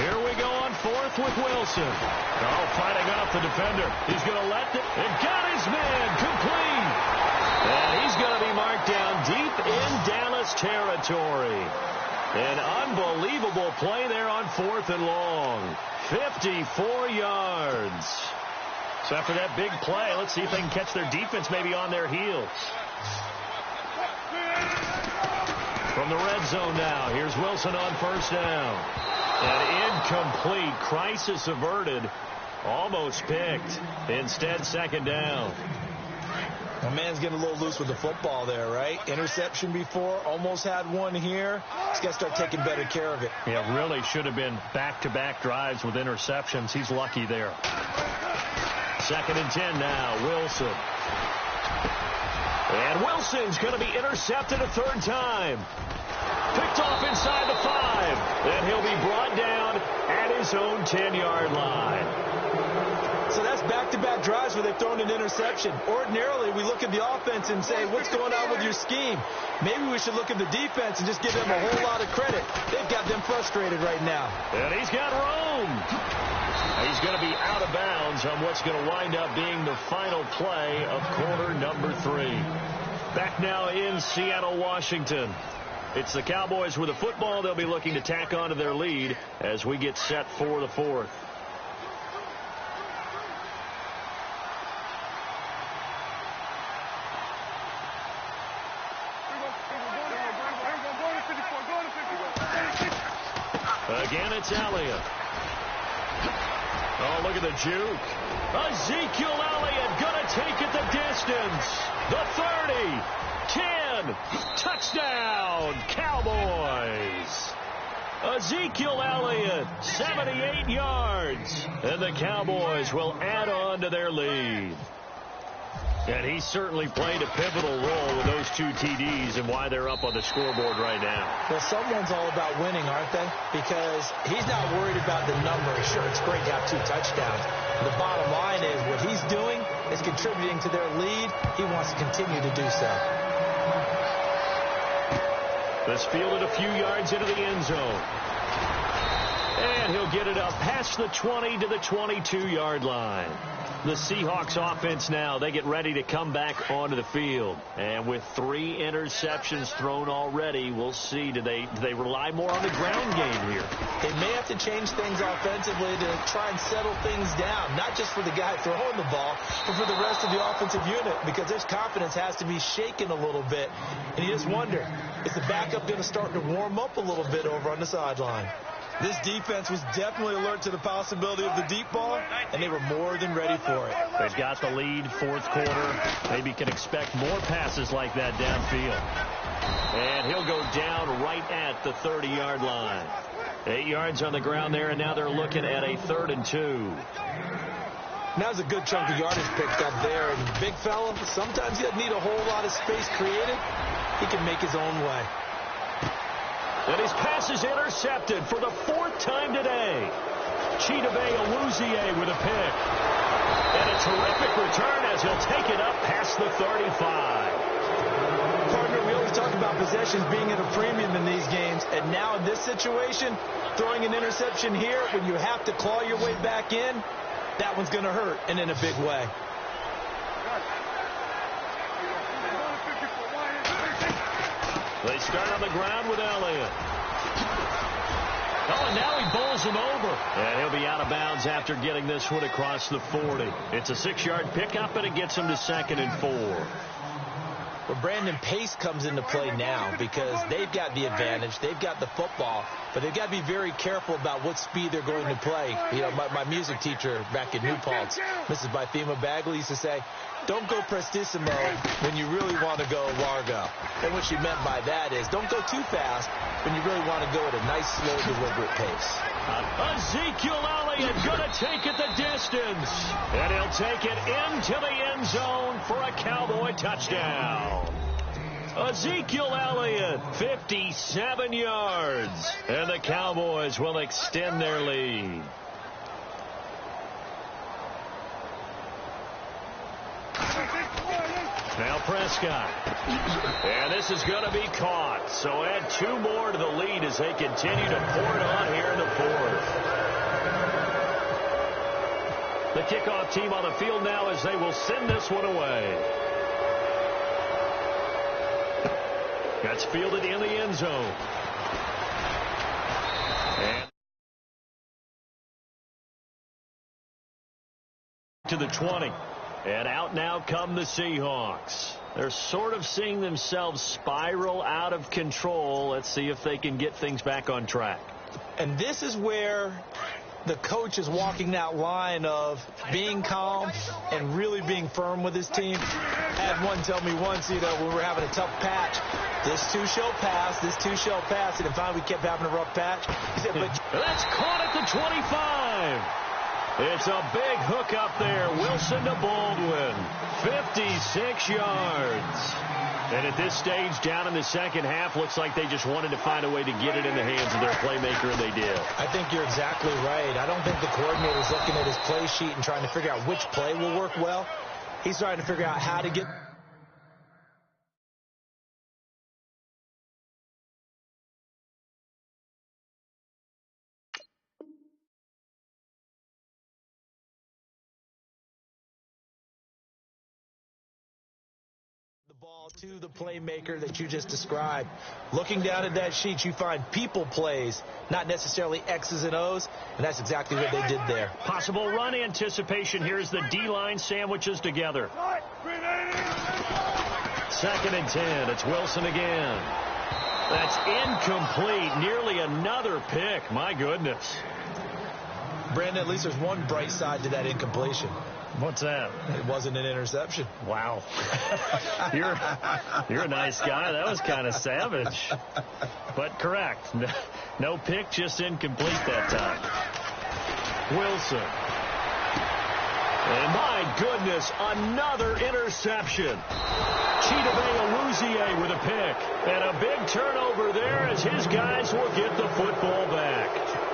Here we go on fourth with Wilson. Oh, fighting off the defender. He's going to let it. And got his man complete. And he's going to be marked down deep in Dallas territory. An unbelievable play there on 4th and long. 54 yards. So after that big play, let's see if they can catch their defense maybe on their heels. From the red zone now, here's Wilson on first down. An incomplete, crisis averted, almost picked. Instead, second down. My man's getting a little loose with the football there, right? Interception before, almost had one here. He's got to start taking better care of it. Yeah, really should have been back-to-back drives with interceptions. He's lucky there. 2nd and 10 now, Wilson. And Wilson's going to be intercepted a 3rd time. Picked off inside the 5. And he'll be brought down at his own 10-yard line. So that's back-to-back drives where they've thrown an interception. Ordinarily, we look at the offense and say, what's going on with your scheme? Maybe we should look at the defense and just give them a whole lot of credit. They've got them frustrated right now. And he's got room. He's going to be out of bounds on what's going to wind up being the final play of quarter number 3. Back now in Seattle, Washington. It's the Cowboys with the football. They'll be looking to tack on to their lead as we get set for the 4th. Again, it's Elliott. Oh, look at the juke. Ezekiel Elliott going to take it the distance. The 30, 10, touchdown, Cowboys. Ezekiel Elliott, 78 yards. And the Cowboys will add on to their lead. And he certainly played a pivotal role with those 2 TDs and why they're up on the scoreboard right now. Well, someone's all about winning, aren't they? Because he's not worried about the number. Sure, it's great to have 2 touchdowns. The bottom line is what he's doing is contributing to their lead. He wants to continue to do so. This fielded a few yards into the end zone. And he'll get it up past the 20 to the 22-yard line. The Seahawks offense now, they get ready to come back onto the field. And with 3 interceptions thrown already, we'll see, do they rely more on the ground game here? They may have to change things offensively to try and settle things down, not just for the guy throwing the ball, but for the rest of the offensive unit, because his confidence has to be shaken a little bit. And you just wonder, is the backup going to start to warm up a little bit over on the sideline? This defense was definitely alert to the possibility of the deep ball, and they were more than ready for it. They've got the lead, 4th quarter. Maybe can expect more passes like that downfield. And he'll go down right at the 30-yard line. 8 yards on the ground there, and now they're looking at a 3rd and 2. Now's a good chunk of yardage picked up there. And big fella, sometimes he doesn't need a whole lot of space created. He can make his own way. And his pass is intercepted for the 4th time today. Chidobe Awuzie with a pick. And a terrific return as he'll take it up past the 35. Partner, we always talk about possessions being at a premium in these games. And now in this situation, throwing an interception here when you have to claw your way back in, that one's going to hurt, and in a big way. They start on the ground with Elliott. Oh, and now he bowls him over. And he'll be out of bounds after getting this one across the 40. It's a 6-yard pickup, and it gets him to 2nd and 4. Well, Brandon, pace comes into play now because they've got the advantage. They've got the football, but they've got to be very careful about what speed they're going to play. You know, my music teacher back in New Paltz, Mrs. Bythema Bagley, used to say, don't go prestissimo when you really want to go largo. And what she meant by that is don't go too fast when you really want to go at a nice, slow, deliberate pace. Ezekiel Elliott going to take it the distance. And he'll take it into the end zone for a Cowboy touchdown. Ezekiel Elliott, 57 yards. And the Cowboys will extend their lead. Now Prescott. And this is going to be caught. So add 2 more to the lead as they continue to pour it on here in the 4th. The kickoff team on the field now as they will send this one away. That's fielded in the end zone. And to the 20. And out now come the Seahawks. They're sort of seeing themselves spiral out of control. Let's see if they can get things back on track. And this is where the coach is walking that line of being calm and really being firm with his team. I had one tell me once, you know, when we were having a tough patch, this too shall pass, this too shall pass. And if finally we kept having a rough patch, he said, but that's caught at the 25. It's a big hook up there. Wilson to Baldwin. 56 yards. And at this stage, down in the second half, looks like they just wanted to find a way to get it in the hands of their playmaker, and they did. I think you're exactly right. I don't think the coordinator's looking at his play sheet and trying to figure out which play will work well. He's trying to figure out how to get the ball to the playmaker that you just described. Looking down at that sheet, you find people plays, not necessarily X's and O's, and that's exactly what they did there. Possible run anticipation. Here's the D-line sandwiches together. 2nd and 10. It's Wilson again. That's incomplete. Nearly another pick. My goodness. Brandon, at least there's one bright side to that incompletion. What's that? It wasn't an interception. Wow. You're a nice guy. That was kind of savage. But correct. No pick, just incomplete that time. Wilson. And my goodness, another interception. Chidobe Awuzie with a pick. And a big turnover there as his guys will get the football back.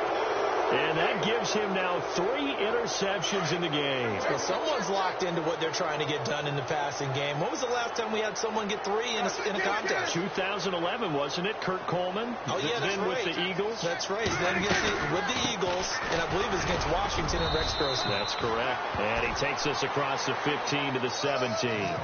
And that gives him now 3 interceptions in the game. Well, someone's locked into what they're trying to get done in the passing game. When was the last time we had someone get 3 in a contest? 2011, wasn't it? Kurt Coleman? Oh, yeah, that's right. With the Eagles? That's right. Then with the Eagles, and I believe it was against Washington and Rex Grossman. That's correct. And he takes us across the 15 to the 17.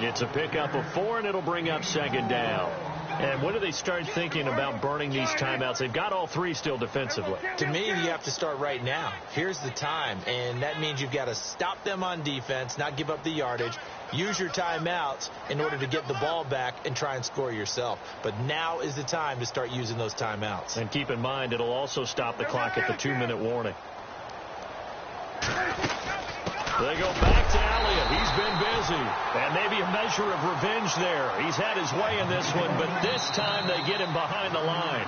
It's a pickup of 4, and it'll bring up 2nd down. And when do they start thinking about burning these timeouts? They've got all 3 still defensively. To me, you have to start right now. Here's the time, and that means you've got to stop them on defense, not give up the yardage, use your timeouts in order to get the ball back and try and score yourself. But now is the time to start using those timeouts. And keep in mind, it'll also stop the clock at the 2-minute warning. They go back to Elliott. He's been busy. And maybe a measure of revenge there. He's had his way in this one, but this time they get him behind the line.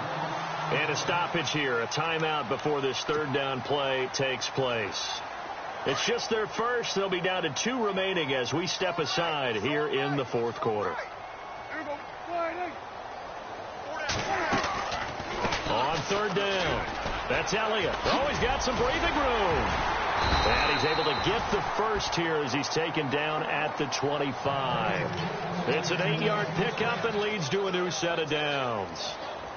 And a stoppage here, a timeout before this 3rd down play takes place. It's just their first. They'll be down to 2 remaining as we step aside here in the 4th quarter. On 3rd down, that's Elliott. Oh, he's got some breathing room. And he's able to get the first here as he's taken down at the 25. It's an 8-yard pickup and leads to a new set of downs.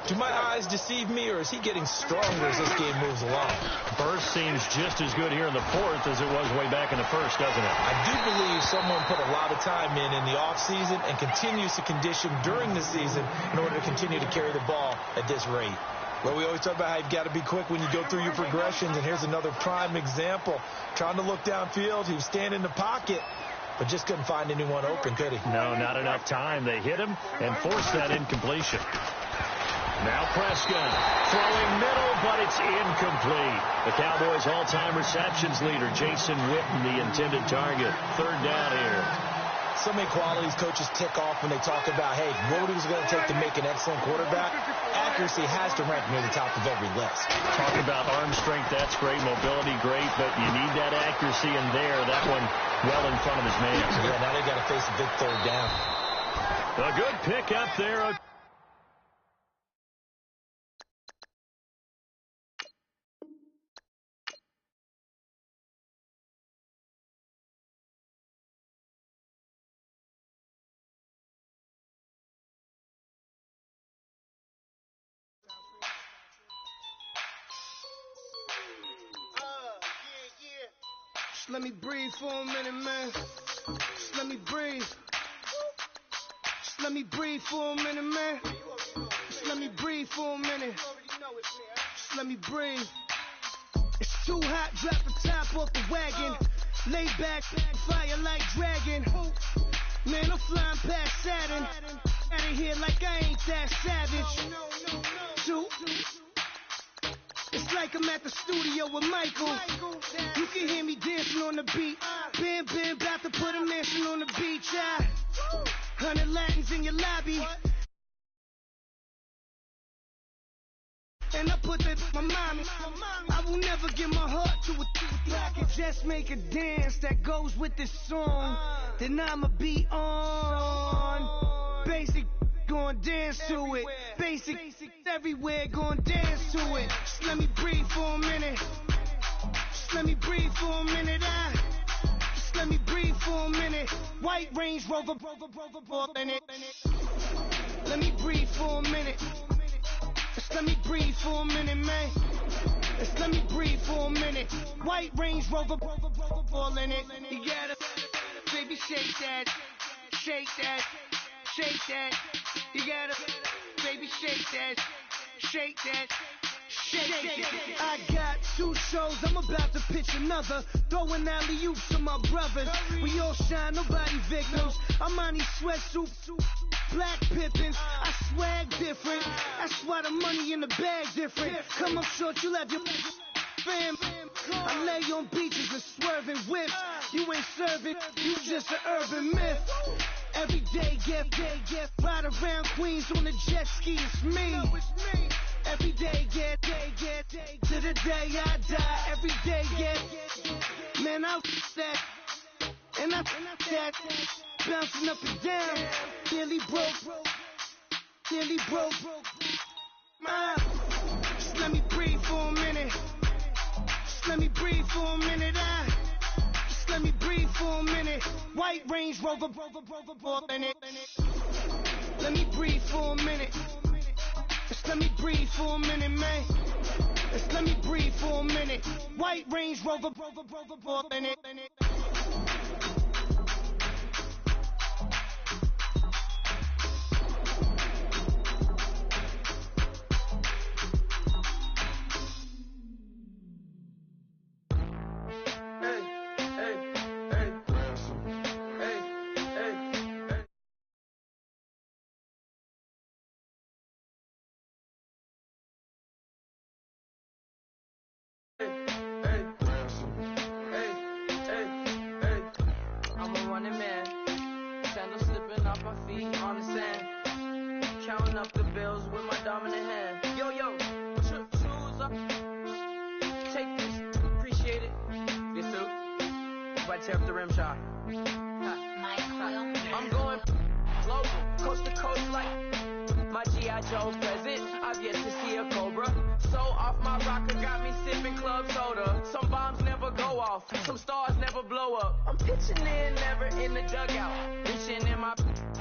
Do my eyes deceive me, or is he getting stronger as this game moves along? Burst seems just as good here in the 4th as it was way back in the 1st, doesn't it? I do believe someone put a lot of time in the offseason and continues to condition during the season in order to continue to carry the ball at this rate. Well, we always talk about how you've got to be quick when you go through your progressions, and here's another prime example. Trying to look downfield, he was standing in the pocket, but just couldn't find anyone open, could he? No, not enough time. They hit him and forced that incompletion. Now Prescott throwing middle, but it's incomplete. The Cowboys' all-time receptions leader, Jason Witten, the intended target. Third down here. So many qualities coaches tick off when they talk about, hey, what was it going to take to make an excellent quarterback? Accuracy has to rank near the top of every list. Talk about arm strength, that's great. Mobility, great, but you need that accuracy in there. That one well in front of his man. Yeah, now they got to face a big third down. A good pick up there. Let me breathe for a minute, man. Just let me breathe. Just let me breathe for a minute, man. Just let me breathe for a minute. Just let me breathe. It's too hot, drop the top off the wagon. Lay back, fire like dragon. Man, I'm flying past Saturn. Out of here like I ain't that savage. It's like I'm at the studio with Michael. You can hear me dancing on the beat. Bam, bam, about to put a mansion on the beach. 100 Latins in your lobby. And I put that my mommy. I will never give my heart to a I can just make a dance that goes with this song. Then I'ma be on. Basic, gon' dance to it. Basic, everywhere, gon' dance to it. Just let me breathe for a minute. Just let me breathe for a minute. Just let me breathe for a minute. White Range Rover, in it. Let me breathe for a minute. Just let me breathe for a minute, man. Just let me breathe for a minute. White Range Rover, in it. You gotta, baby, shake that, shake that, shake that. You gotta, baby, shake that, shake that. Shake. I got 2 shows, I'm about to pitch another. Throwing alley-oops to my brothers. We all shine, nobody victims. I'm on these sweatsuits, black Pippins. I swag different. That's why the money in the bag different. Come up short, you'll have your fam. I lay on beaches and swerving whips. You ain't serving, you just an urban myth. Every day, get ride around Queens on a jet ski, it's me. Every day, get to the day I die. Every day, get, man, I that, and I that, bouncing up and down, nearly broke. Just let me breathe for a minute. Just let me breathe for a minute. Just let me breathe for a minute. White Range Rover, in it. Let me breathe for a minute. Just let me breathe for a minute, man. Just let me breathe for a minute. White Range Rover, in it. Tear up the rim shot. I'm going global, coast to coast like my G.I. Joe's present. I've yet to see a Cobra. So off my rocker got me sipping club soda. Some bombs never go off, some stars never blow up. I'm pitching in, never in the dugout. Reaching in my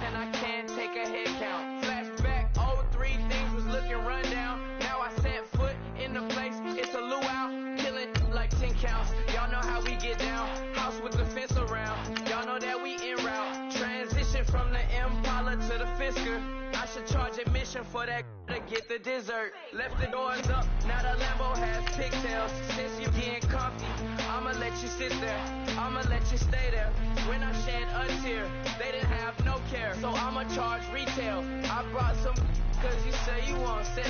and I can't take a head count. Flashback, 03, things was looking rundown. Now I set foot in the place, it's a luau. Killing like 10 counts. Y'all know how we get down. House with the fence around. Y'all know that we en route. Transition from the Impala to the Fisker. I should charge admission searching for that to get the dessert. Left the doors up, now the Lambo has pigtails. Since you getting comfy, I'ma let you sit there, I'ma let you stay there. When I shed a tear, they didn't have no care, so I'ma charge retail. I brought some cause you say you want sit.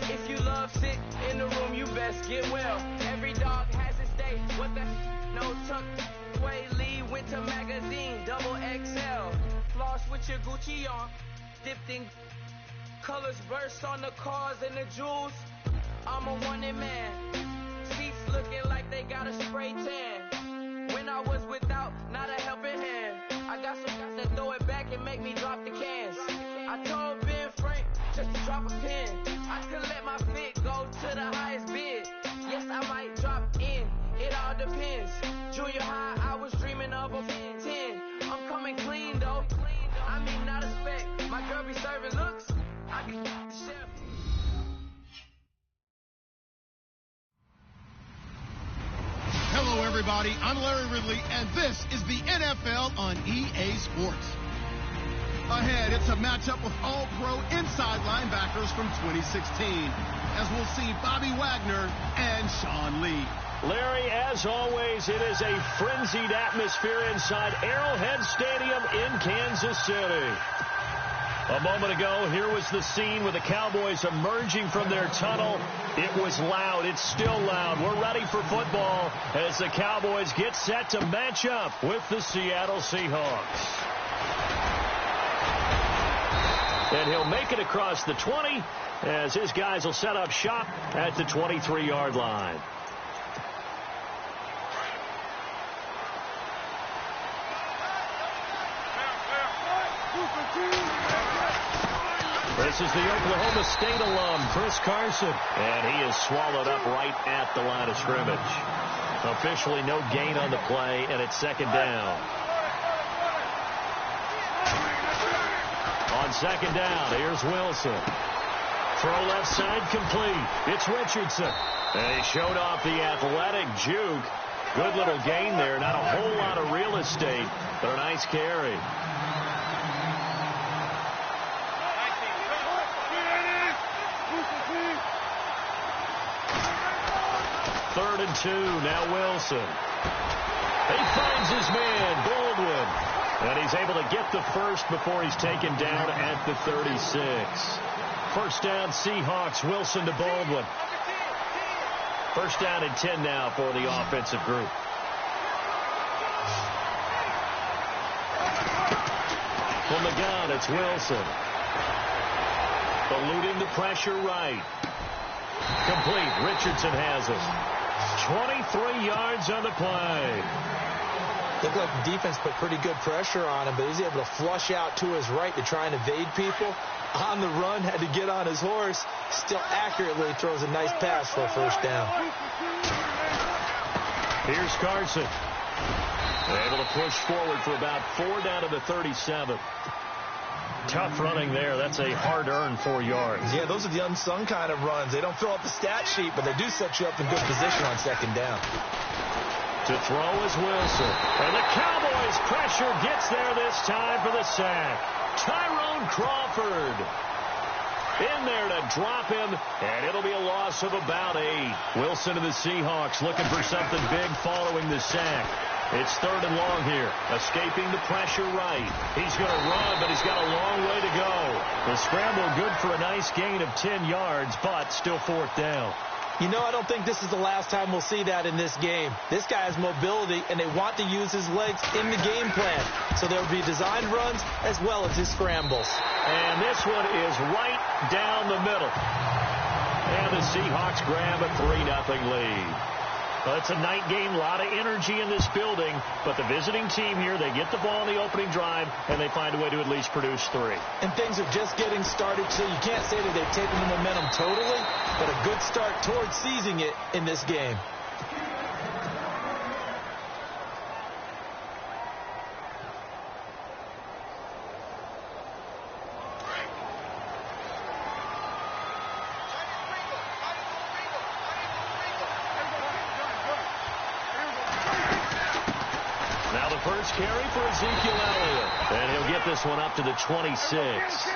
If you love sit in the room, you best get well. Every dog has its day, what the no tuck. Way Lee Winter Magazine, double XL. Floss with your Gucci on, dipped in colors burst on the cars and the jewels. I'm a wanted man. Seats looking like they got a spray tan. When I was without, not a helping hand. I got some guys that throw it back and make me drop the cans. I told Ben Frank just to drop a pin. I could let my fit go to the highest bid. Yes, I might drop in. It all depends. Junior high, I was dreaming of a 10. I'm coming clean though. I mean, not a spec. My girl be serving looks. I can get the chef. Hello, everybody. I'm Larry Ridley, and this is the NFL on EA Sports. Ahead, it's a matchup with all-pro inside linebackers from 2016, as we'll see Bobby Wagner and Sean Lee. Larry, as always, it is a frenzied atmosphere inside Arrowhead Stadium in Kansas City. A moment ago, here was the scene with the Cowboys emerging from their tunnel. It was loud. It's still loud. We're ready for football as the Cowboys get set to match up with the Seattle Seahawks. And he'll make it across the 20 as his guys will set up shop at the 23-yard line. This is the Oklahoma State alum, Chris Carson. And he is swallowed up right at the line of scrimmage. Officially no gain on the play, and it's second down. On second down, here's Wilson. Throw left side complete. It's Richardson. And he showed off the athletic juke. Good little gain there. Not a whole lot of real estate, but a nice carry. Third and 2, now Wilson. He finds his man, Baldwin. And he's able to get the first before he's taken down at the 36. First down, Seahawks, Wilson to Baldwin. First down and 10 now for the offensive group. From the gun, it's Wilson. Eluding the pressure right. Complete. Richardson has it. 23 yards on the play. Looked like the defense put pretty good pressure on him, but he's able to flush out to his right to try and evade people. On the run, had to get on his horse. Still accurately throws a nice pass for a first down. Here's Carson. Able to push forward for about 4 down to the 37. Tough running there. That's a hard-earned 4 yards. Yeah, those are the unsung kind of runs. They don't fill up the stat sheet, but they do set you up in good position on second down. To throw is Wilson. And the Cowboys' pressure gets there this time for the sack. Tyrone Crawford in there to drop him, and it'll be a loss of about 8. Wilson and the Seahawks looking for something big following the sack. It's third and long here. Escaping the pressure right. He's going to run, but he's got a long way to go. The scramble good for a nice gain of 10 yards, but still fourth down. You know, I don't think this is the last time we'll see that in this game. This guy has mobility, and they want to use his legs in the game plan. So there will be designed runs as well as his scrambles. And this one is right down the middle. And the Seahawks grab a 3-0 lead. Well, it's a night game, a lot of energy in this building, but the visiting team here, they get the ball in the opening drive, and they find a way to at least produce 3. And things are just getting started, so you can't say that they've taken the momentum totally, but a good start towards seizing it in this game. Carry for Ezekiel Elliott. And he'll get this one up to the 26.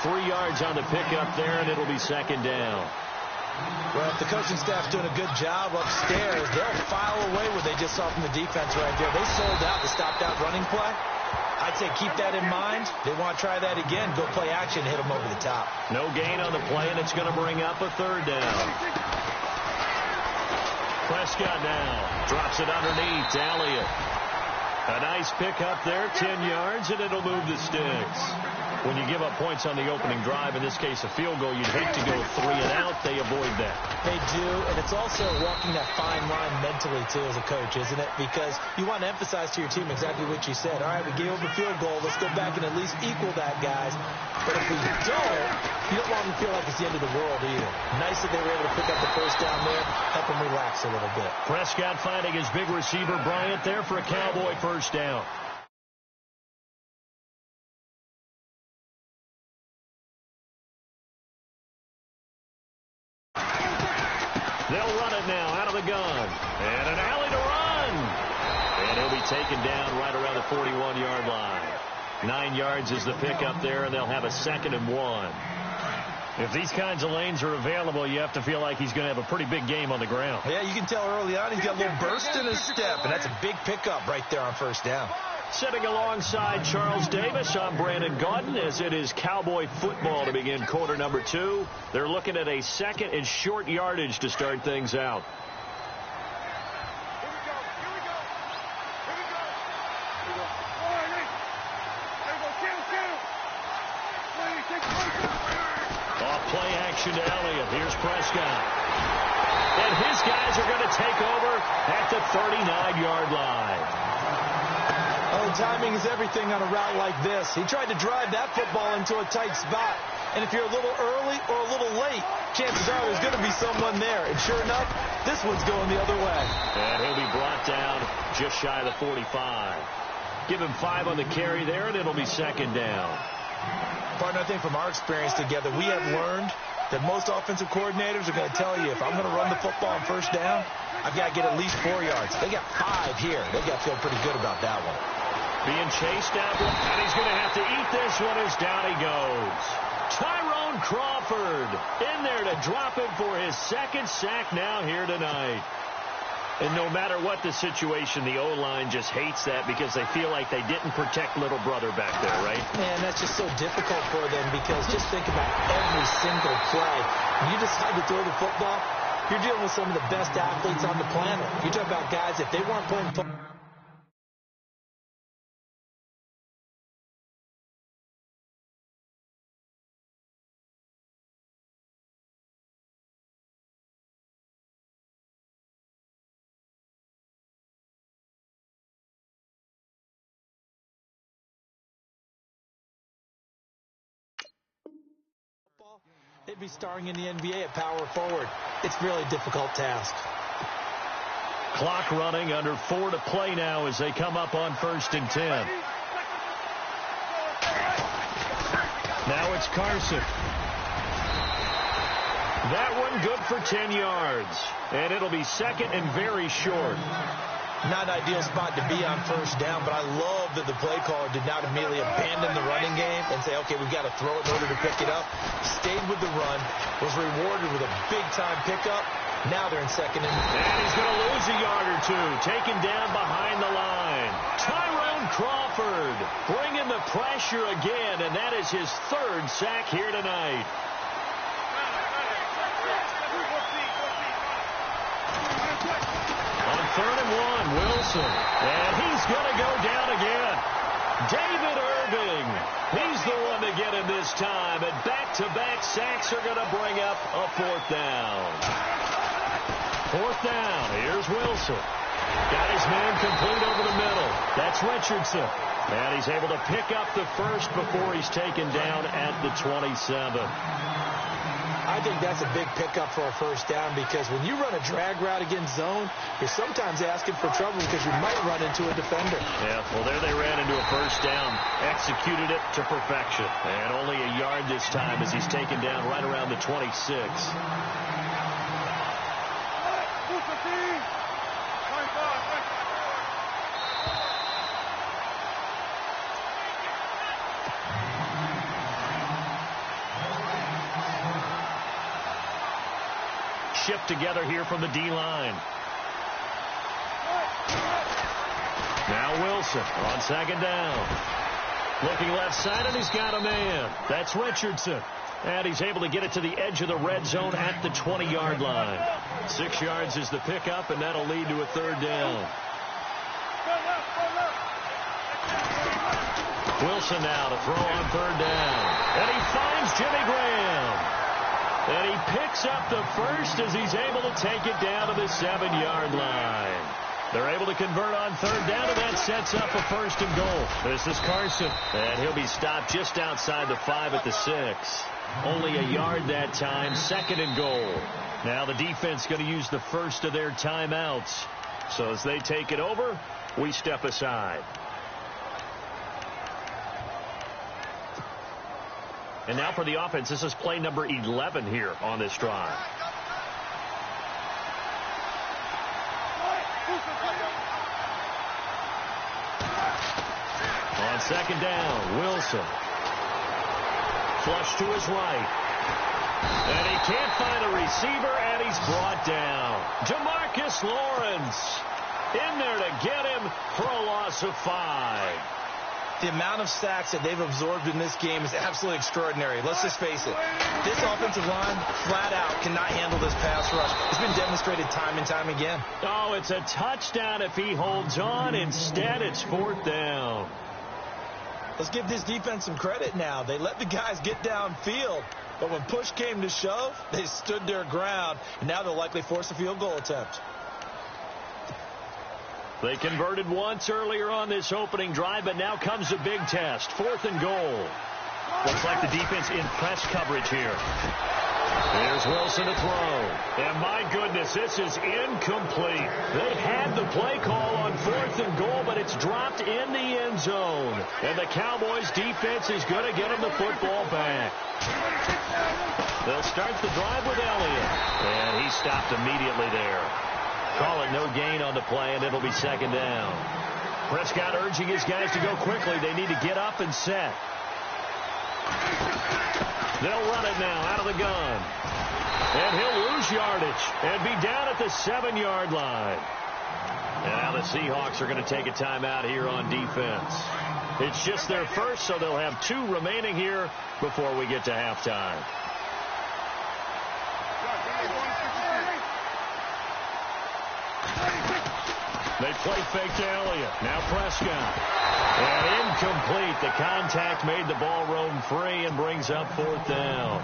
3 yards on the pickup there, and it'll be second down. Well, if the coaching staff's doing a good job upstairs, they'll file away what they just saw from the defense right there. They sold out to stop that running play. I'd say keep that in mind. They want to try that again. Go play action, hit them over the top. No gain on the play, and it's going to bring up a 3rd down. Prescott now drops it underneath to Elliott. A nice pickup there, 10 yards, and it'll move the sticks. When you give up points on the opening drive, in this case a field goal, you'd hate to go 3 and out. They avoid that. They do, and it's also walking that fine line mentally, too, as a coach, isn't it? Because you want to emphasize to your team exactly what you said. All right, we gave up a field goal. Let's go back and at least equal that, guys. But if we don't, you don't want them to feel like it's the end of the world either. Nice that they were able to pick up the first down there, help them relax a little bit. Prescott finding his big receiver, Bryant, there for a Cowboy first down. They'll run it now out of the gun. And an alley to run. And he'll be taken down right around the 41-yard line. 9 yards is the pickup there, and they'll have a 2nd and 1. If these kinds of lanes are available, you have to feel like he's going to have a pretty big game on the ground. Yeah, you can tell early on he's got a little burst in his step, and that's a big pickup right there on first down. Sitting alongside Charles Davis, I'm Brandon Gaudin, as it is Cowboy football to begin quarter number 2. They're looking at a 2nd and short yardage to start things out. Off play action to Elliott. Here's Prescott. And his guys are going to take over at the 39-yard line. Oh, timing is everything on a route like this. He tried to drive that football into a tight spot. And if you're a little early or a little late, chances are there's going to be someone there. And sure enough, this one's going the other way. And he'll be brought down just shy of the 45. Give him 5 on the carry there, and it'll be 2nd down. Partner, I think from our experience together, we have learned that most offensive coordinators are going to tell you, if I'm going to run the football on first down, I've got to get at least 4 yards. They got 5 here. They got to feel pretty good about that one. Being chased down, and he's going to have to eat this one as down he goes. Tyrone Crawford in there to drop him for his 2nd sack now here tonight. And no matter what the situation, the O-line just hates that because they feel like they didn't protect little brother back there, right? Man, that's just so difficult for them because just think about every single play. When you decide to throw the football, you're dealing with some of the best athletes on the planet. You talk about guys, if they weren't playing football, they'd be starring in the NBA at power forward. It's a really difficult task. Clock running, under 4 to play now as they come up on 1st and 10. Now it's Carson. That one good for 10 yards. And it'll be 2nd and very short. Not an ideal spot to be on first down, but I love that the play caller did not immediately abandon the running game and say, okay, we've got to throw it in order to pick it up. Stayed with the run, was rewarded with a big-time pickup. Now they're in 2nd and... And he's going to lose a yard or 2, taken down behind the line. Tyrone Crawford bringing the pressure again, and that is his 3rd sack here tonight. On 3rd and 1, Wilson. And he's going to go down again. David Irving. He's the one to get him this time. And back-to-back sacks are going to bring up a 4th down. 4th down. Here's Wilson. Got his man complete over the middle. That's Richardson. And he's able to pick up the 1st before he's taken down at the 27. I think that's a big pickup for a first down because when you run a drag route against zone, you're sometimes asking for trouble because you might run into a defender. Yeah, well, there they ran into a first down, executed it to perfection. And only a yard this time as he's taken down right around the 26. shift together here from the D-line. Now Wilson on second down. Looking left side, and he's got a man. That's Richardson. And he's able to get it to the edge of the red zone at the 20-yard line. 6 yards is the pickup, and that'll lead to a third down. Wilson now to throw on third down. And he finds Jimmy Graham. And he picks up the first as he's able to take it down to the 7-yard line. They're able to convert on third down, and that sets up a first and goal. This is Carson. And he'll be stopped just outside the 5 at the 6. Only a yard that time, second and goal. Now the defense going to use the first of their timeouts. So as they take it over, we step aside. And now for the offense, this is play number 11 here on this drive. On second down, Wilson. Flush to his right. And he can't find a receiver, and he's brought down. Jamarcus Lawrence in there to get him for a loss of 5. The amount of sacks that they've absorbed in this game is absolutely extraordinary. Let's just face it. This offensive line, flat out, cannot handle this pass rush. It's been demonstrated time and time again. Oh, it's a touchdown if he holds on. Instead, it's 4th down. Let's give this defense some credit now. They let the guys get downfield, but when push came to shove, they stood their ground, and now they'll likely force a field goal attempt. They converted once earlier on this opening drive, but now comes a big test. 4th and goal. Looks like the defense in press coverage here. Here's Wilson to throw. And my goodness, this is incomplete. They had the play call on 4th and goal, but it's dropped in the end zone. And the Cowboys defense is going to get them the football back. They'll start the drive with Elliott. And he stopped immediately there. Call it no gain on the play, and it'll be second down. Prescott urging his guys to go quickly. They need to get up and set. They'll run it now out of the gun. And he'll lose yardage and be down at the 7-yard line. And now the Seahawks are going to take a timeout here on defense. It's just their first, so they'll have 2 remaining here before we get to halftime. They play fake to Elliott. Now Prescott. And incomplete. The contact made the ball roam free and brings up 4th down.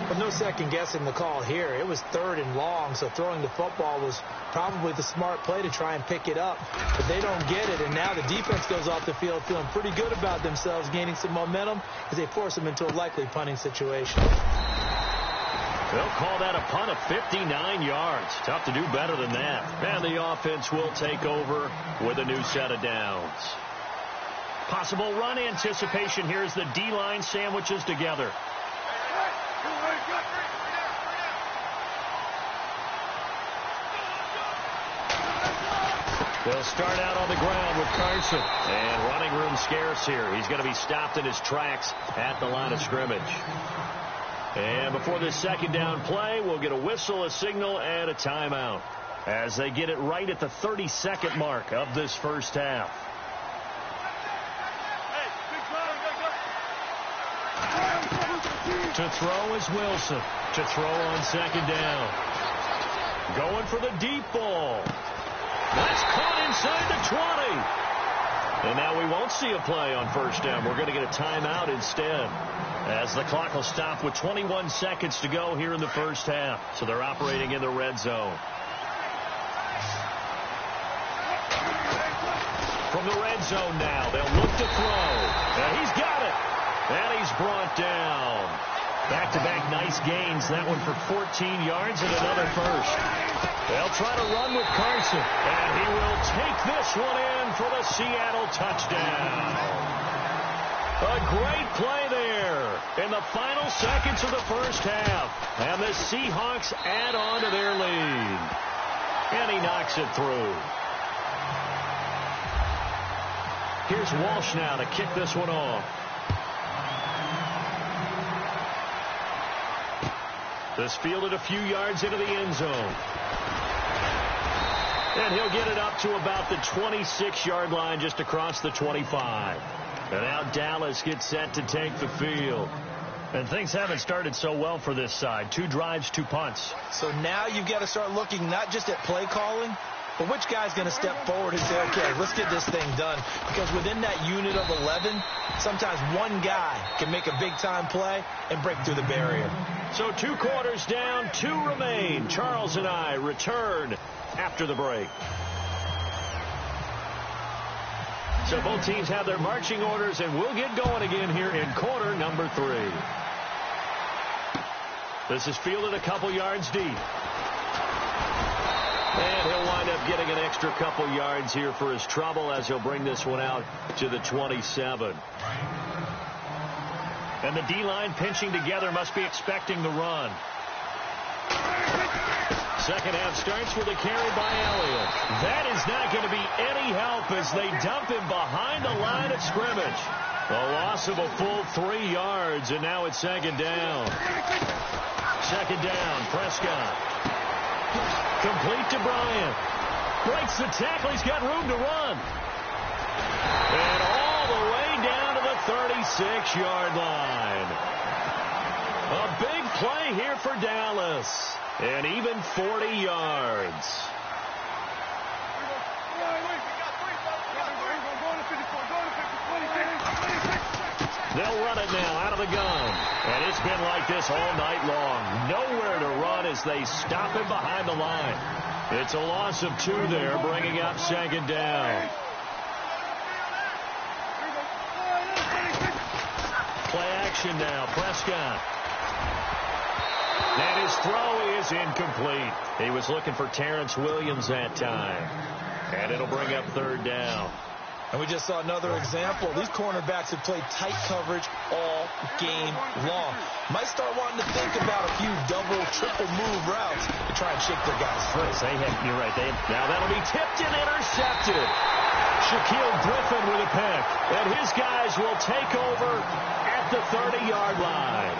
But no second guessing the call here. It was 3rd and long, so throwing the football was probably the smart play to try and pick it up. But they don't get it, and now the defense goes off the field feeling pretty good about themselves, gaining some momentum as they force them into a likely punting situation. They'll call that a punt of 59 yards. Tough to do better than that. And the offense will take over with a new set of downs. Possible run anticipation here as the D-line sandwiches together. They'll start out on the ground with Carson. And running room scarce here. He's going to be stopped in his tracks at the line of scrimmage. And before this second down play, we'll get a whistle, a signal, and a timeout as they get it right at the 30-second mark of this first half. To throw is Wilson. To throw on second down. Going for the deep ball. That's caught inside the 20. And now we won't see a play on first down. We're going to get a timeout instead, as the clock will stop with 21 seconds to go here in the first half. So they're operating in the red zone. From the red zone now, they'll look to throw. And he's got it. And he's brought down. Back-to-back nice gains. That one for 14 yards and another first. They'll try to run with Carson. And he will take this one in for the Seattle touchdown. A great play there in the final seconds of the first half. And the Seahawks add on to their lead. And he knocks it through. Here's Walsh now to kick this one off. This fielded a few yards into the end zone. And he'll get it up to about the 26-yard line, just across the 25. And now Dallas gets set to take the field. And things haven't started so well for this side. 2 drives, 2 punts. So now you've got to start looking not just at play calling, but which guy's going to step forward and say, okay, let's get this thing done. Because within that unit of 11, sometimes one guy can make a big-time play and break through the barrier. So 2 quarters down, 2 remain. Charles and I return after the break. So both teams have their marching orders, and we'll get going again here in quarter number 3. This is fielded a couple yards deep. And he'll wind up getting an extra couple yards here for his trouble as he'll bring this one out to the 27. And the D-line pinching together must be expecting the run. Second half starts with a carry by Elliott. That is not going to be any help as they dump him behind the line of scrimmage. A loss of a full 3 yards, and now it's second down. Second down, Prescott. Complete to Bryant. Breaks the tackle. He's got room to run. And all the way down to the 36-yard line. A big play here for Dallas. And even 40 yards. They'll run it now out of the gun. And it's been like this all night long. Nowhere to run as they stop him behind the line. It's a loss of 2 there, bringing up second down. Play action now. Prescott. And his throw is incomplete. He was looking for Terrence Williams that time. And it'll bring up third down. And we just saw another example. These cornerbacks have played tight coverage all game long. Might start wanting to think about a few double, triple move routes to try and shake their guys free. You're right. Now that'll be tipped and intercepted. Shaquille Griffin with a pick. And his guys will take over at the 30-yard line.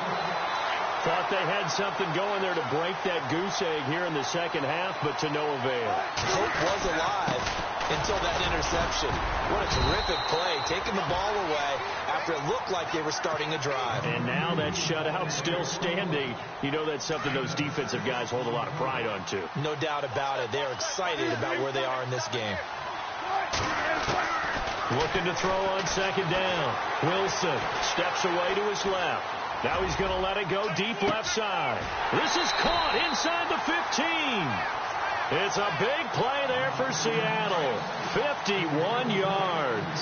Thought they had something going there to break that goose egg here in the second half, but to no avail. Hope was alive until that interception. What a terrific play, taking the ball away after it looked like they were starting a drive. And now that shutout still standing. You know that's something those defensive guys hold a lot of pride on, too. No doubt about it. They're excited about where they are in this game. Looking to throw on second down. Wilson steps away to his left. Now he's going to let it go deep left side. This is caught inside the 15. It's a big play there for Seattle. 51 yards.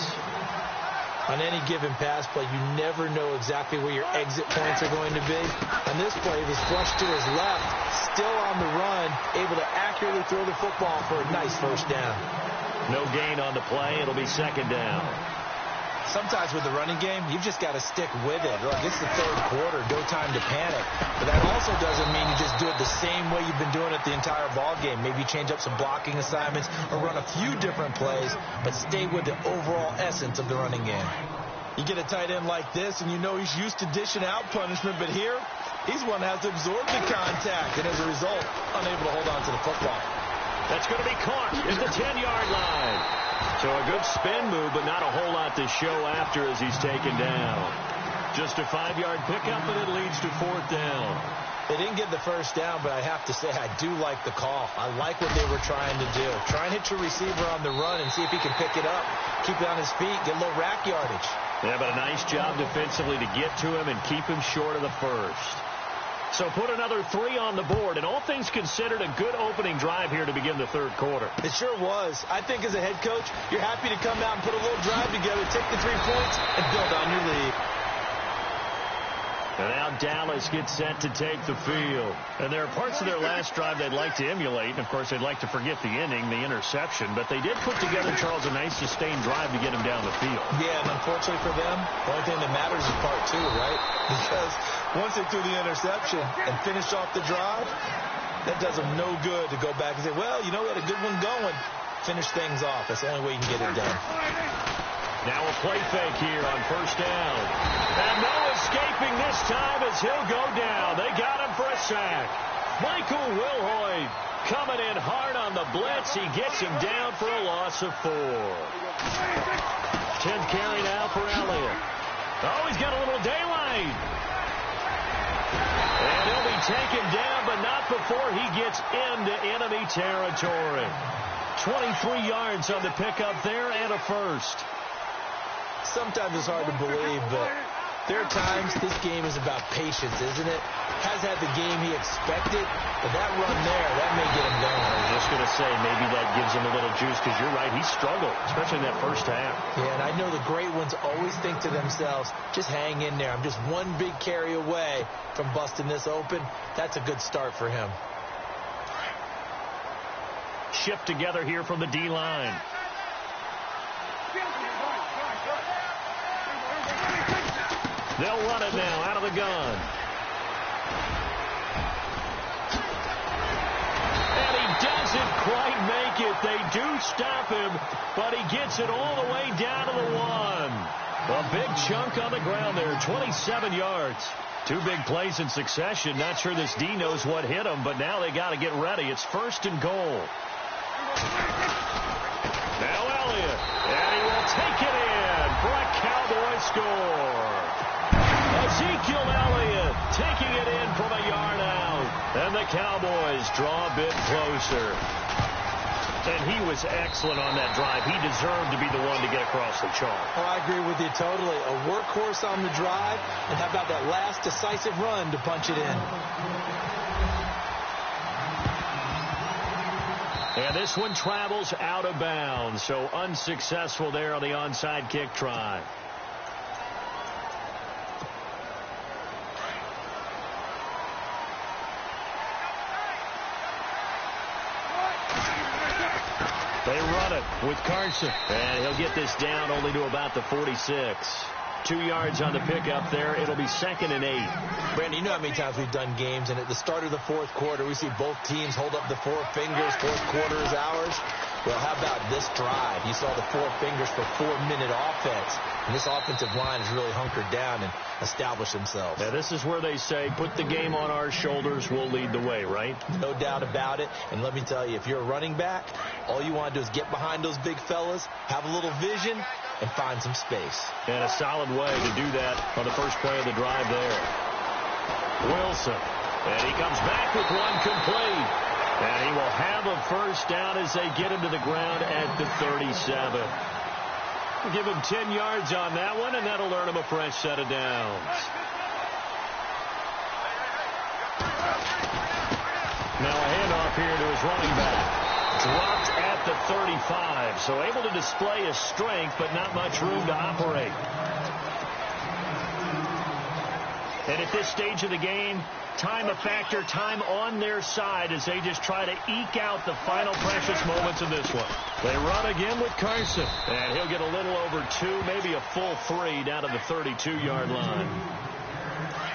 On any given pass play, you never know exactly where your exit points are going to be. On this play, he was flushed to his left, still on the run, able to accurately throw the football for a nice first down. No gain on the play. It'll be second down. Sometimes with the running game, you've just got to stick with it. Look, it's the third quarter, no time to panic. But that also doesn't mean you just do it the same way you've been doing it the entire ball game. Maybe change up some blocking assignments or run a few different plays, but stay with the overall essence of the running game. You get a tight end like this, and you know he's used to dishing out punishment, but here, he's one that has to absorb the contact, and as a result, unable to hold on to the football. That's going to be caught at the 10-yard line. So a good spin move, but not a whole lot to show after as he's taken down. Just a 5-yard pickup, and it leads to fourth down. They didn't get the first down, but I have to say I do like the call. I like what they were trying to do. Try and hit your receiver on the run and see if he can pick it up. Keep it on his feet, get a little rack yardage. Yeah, but a nice job defensively to get to him and keep him short of the first. So put another 3 on the board, and all things considered, a good opening drive here to begin the third quarter. It sure was. I think as a head coach, you're happy to come out and put a little drive together, take the 3 points, and build on your lead. And now Dallas gets set to take the field. And there are parts of their last drive they'd like to emulate. And, of course, they'd like to forget the ending, the interception. But they did put together, Charles, a nice sustained drive to get him down the field. Yeah, and unfortunately for them, the only thing that matters is part 2, right? Because once they threw the interception and finished off the drive, that does them no good to go back and say, well, you know, we had a good one going. Finish things off. That's the only way you can get it done. Now a play fake here on first down. And no escaping this time as he'll go down. They got him for a sack. Michael Wilhoit coming in hard on the blitz. He gets him down for a loss of 4. 10th carry now for Elliott. Oh, he's got a little daylight. And he'll be taken down, but not before he gets into enemy territory. 23 yards on the pickup there and a first. Sometimes it's hard to believe, but there are times this game is about patience, isn't it? Has had the game he expected, but that run there, that may get him going. I was just going to say, maybe that gives him a little juice, because you're right, he struggled, especially in that first half. Yeah, and I know the great ones always think to themselves, just hang in there. I'm just one big carry away from busting this open. That's a good start for him. Shift together here from the D-line. They'll run it now out of the gun. And he doesn't quite make it. They do stop him, but he gets it all the way down to the 1. A big chunk on the ground there, 27 yards. 2 big plays in succession. Not sure this D knows what hit him, but now they got to get ready. It's 1st and goal. Now Elliott, and he will take it in for a Cowboy score. Ezekiel Elliott taking it in from a yard out. And the Cowboys draw a bit closer. And he was excellent on that drive. He deserved to be the one to get across the chalk. Oh, I agree with you totally. A workhorse on the drive. And how about that last decisive run to punch it in? And this one travels out of bounds. So unsuccessful there on the onside kick try. They run it with Carson. And he'll get this down only to about the 46. 2 yards on the pickup there. It'll be 2nd and 8. Brandon, you know how many times we've done games, and at the start of the 4th quarter, we see both teams hold up the 4 fingers. 4th quarter is ours. Well, how about this drive? You saw the 4 fingers for 4-minute offense. And this offensive line has really hunkered down and established themselves. Now, this is where they say, put the game on our shoulders, we'll lead the way, right? No doubt about it. And let me tell you, if you're a running back, all you want to do is get behind those big fellas, have a little vision, and find some space. And a solid way to do that on the first play of the drive there. Wilson. And he comes back with one complete. And he will have a first down as they get him to the ground at the 37. We'll give him 10 yards on that one, and that'll earn him a fresh set of downs. Now a handoff here to his running back. Dropped at the 35, so able to display his strength, but not much room to operate. And at this stage of the game, time a factor, time on their side as they just try to eke out the final precious moments of this one. They run again with Carson, and he'll get a little over 2, maybe a full 3 down to the 32-yard line.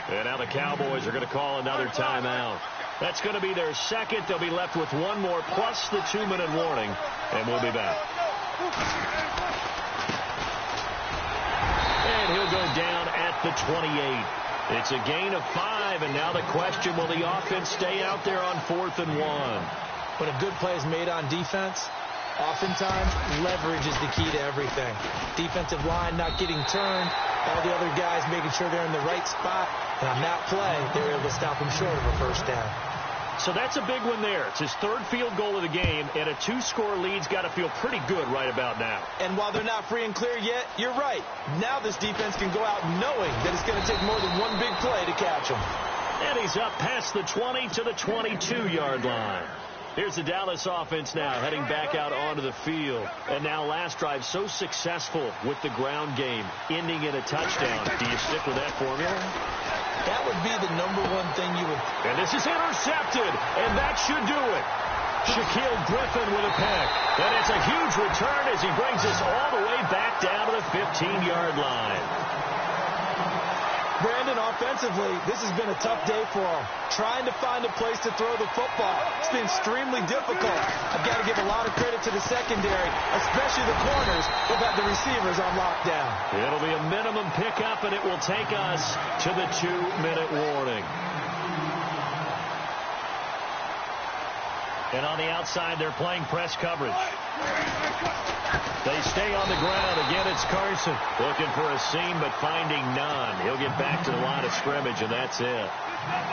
And now the Cowboys are going to call another timeout. That's going to be their second. They'll be left with one more plus the 2-minute warning, and we'll be back. And he'll go down at the 28. It's a gain of 5, and now the question, will the offense stay out there on 4th and 1? When a good play is made on defense, oftentimes leverage is the key to everything. Defensive line not getting turned, all the other guys making sure they're in the right spot, and on that play, they're able to stop them short of a first down. So that's a big one there. It's his 3rd field goal of the game, and a 2-score lead's got to feel pretty good right about now. And while they're not free and clear yet, you're right. Now this defense can go out knowing that it's going to take more than one big play to catch him. And he's up past the 20 to the 22-yard line. Here's the Dallas offense now heading back out onto the field. And now last drive so successful with the ground game, ending in a touchdown. Do you stick with that formula? That would be the #1 thing you would. And this is intercepted, and that should do it. Shaquille Griffin with a pick. And it's a huge return as he brings us all the way back down to the 15-yard line. Brandon, offensively, this has been a tough day for them. Trying to find a place to throw the football. It's been extremely difficult. I've got to give a lot of credit to the secondary, especially the corners. They've had the receivers on lockdown. It'll be a minimum pickup, and it will take us to the 2-minute warning. And on the outside, they're playing press coverage. They stay on the ground. Again, it's Carson looking for a seam, but finding none. He'll get back to the line of scrimmage, and that's it.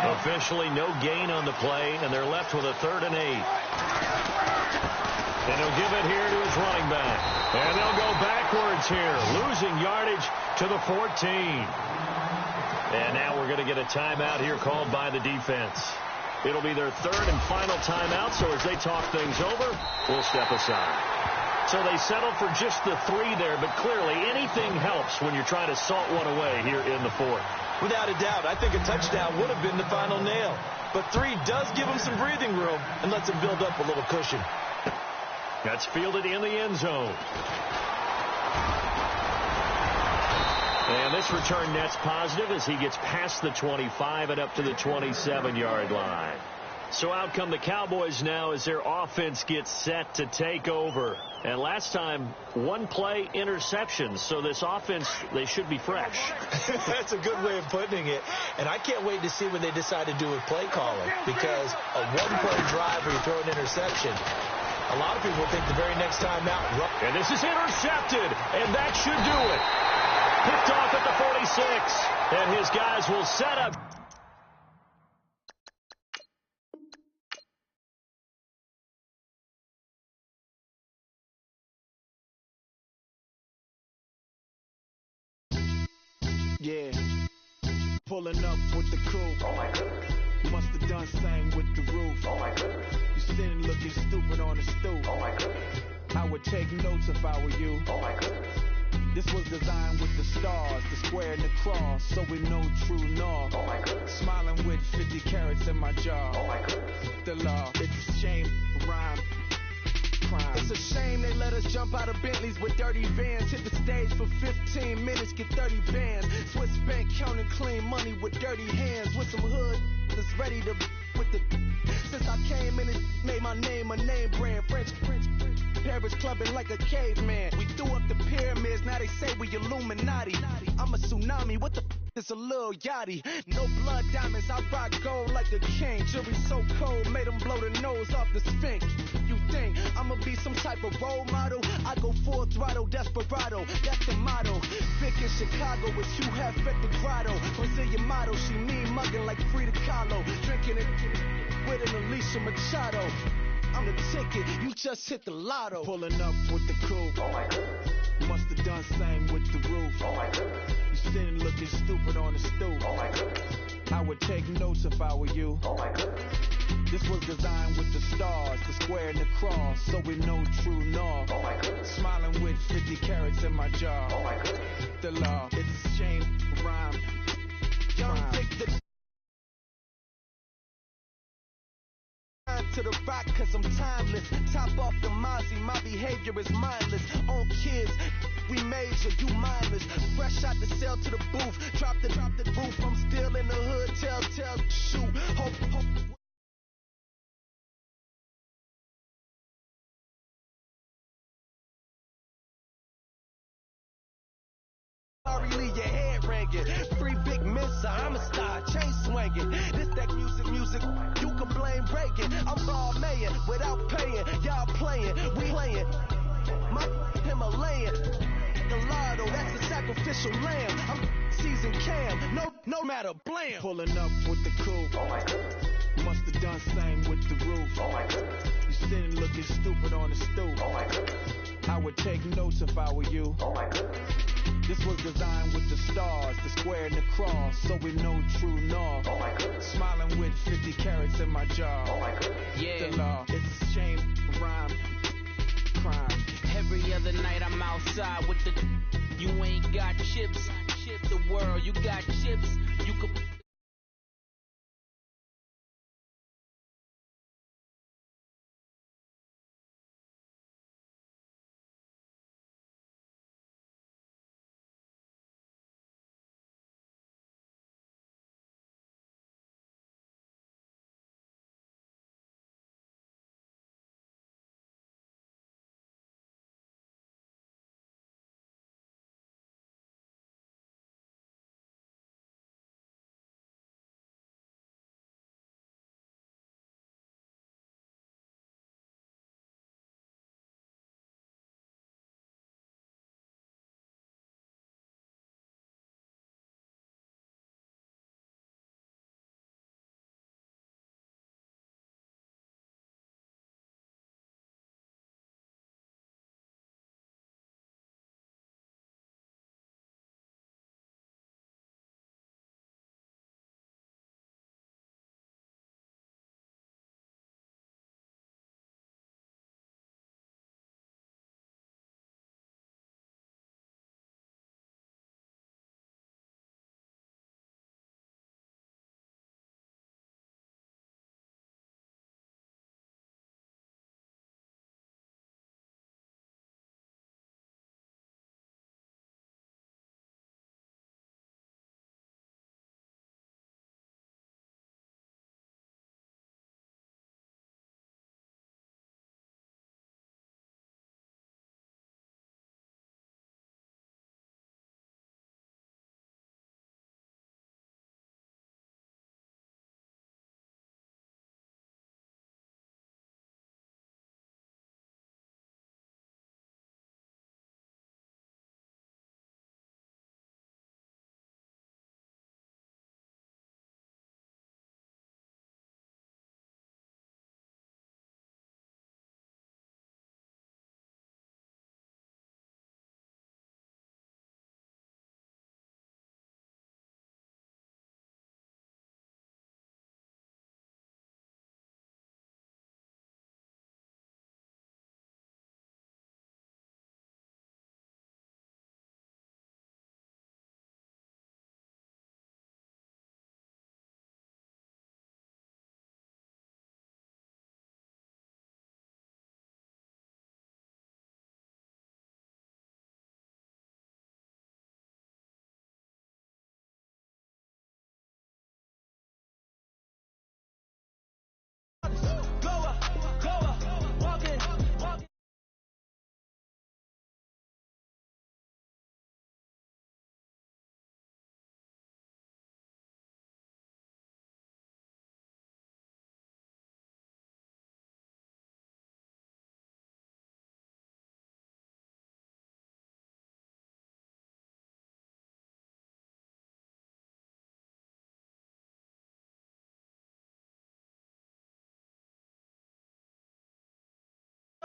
Officially, no gain on the play, and they're left with a 3rd and 8. And he'll give it here to his running back. And they'll go backwards here, losing yardage to the 14. And now we're going to get a timeout here called by the defense. It'll be their 3rd and final timeout, so as they talk things over, we'll step aside. So they settled for just the 3 there, but clearly anything helps when you're trying to salt one away here in the 4th. Without a doubt, I think a touchdown would have been the final nail. But 3 does give them some breathing room and lets them build up a little cushion. That's fielded in the end zone. And this return net's positive as he gets past the 25 and up to the 27-yard line. So out come the Cowboys now as their offense gets set to take over. And last time, 1-play interception. So this offense, they should be fresh. That's a good way of putting it. And I can't wait to see what they decide to do with play calling. Because a 1-play drive where you throw an interception, a lot of people think the very next time out. And this is intercepted. And that should do it. Picked off at the 46. And his guys will set up. Yeah, pulling up with the coupe. Oh my goodness. Must have done same with the roof. Oh my goodness. You sitting looking stupid on the stoop. Oh my goodness. I would take notes if I were you. Oh my goodness. This was designed with the stars, the square and the cross, so we know true north. Oh my goodness. Smiling with 50 carats in my jaw. Oh my goodness. The law, it's a shame, rhyme. Crime. It's a shame they let us jump out of Bentleys with dirty vans. Hit the stage for 15 minutes, get 30 bands. Swiss bank counting clean money with dirty hands. With some hood that's ready to with the. Since I came in and made my name a name brand. French Paris clubbing like a caveman. We threw up the pyramids, now they say we Illuminati. I'm a tsunami, what the it's a little yachty. No blood diamonds, I rock gold like a king. Jury so cold, made them blow the nose off the Sphinx. You think I'ma be some type of role model? I go full throttle, desperado, that's the motto. Vic in Chicago, it's Hugh Hef at the grotto. Brazilian model, she mean mugging like Frida Kahlo. Drinking it with an Alicia Machado. I'm the ticket, you just hit the lotto. Pulling up with the coupe. Oh my goodness. Must have done same with the roof. Oh my goodness. You sitting looking stupid on the stoop. Oh my goodness. I would take notes if I were you. Oh my goodness. This was designed with the stars, the square and the cross, so we know true north. Oh my goodness. Smiling with 50 carats in my jaw. Oh my goodness. The law, it's a shame, rhyme. Young Vic the to the rock cause I'm timeless. Top off the Mozzie, my behavior is mindless. On kids, we major, you mindless. Fresh out the cell to the booth. Drop the roof, I'm still in the hood. Tell, shoot. Hope. Sorry, leave your head ringing. Free big miss, I'm a star, chain swinging. This that music, you can blame Reagan. I'm ball mayor without paying. Y'all playing, we playing. My Himalayan. Gallardo, that's the sacrificial lamb. I'm seasoned cam, no matter, blam. Pulling up with the coupe. Oh my goodness. Must have done same with the roof. Oh my goodness. You sitting looking stupid on the stoop. Oh my goodness. I would take notes if I were you. Oh my goodness. This was designed with the stars, the square and the cross, so we know true north. Oh my goodness. Smiling with 50 carats in my jaw. Oh my goodness. Yeah. The law, it's a shame, rhyme, crime. Every other night I'm outside with the. You ain't got chips. The world, you got chips. You could.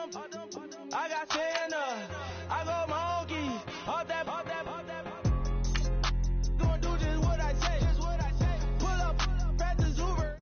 I got Santa, I go monkey, all that. Gonna do just what I say, pull up, practice Uber.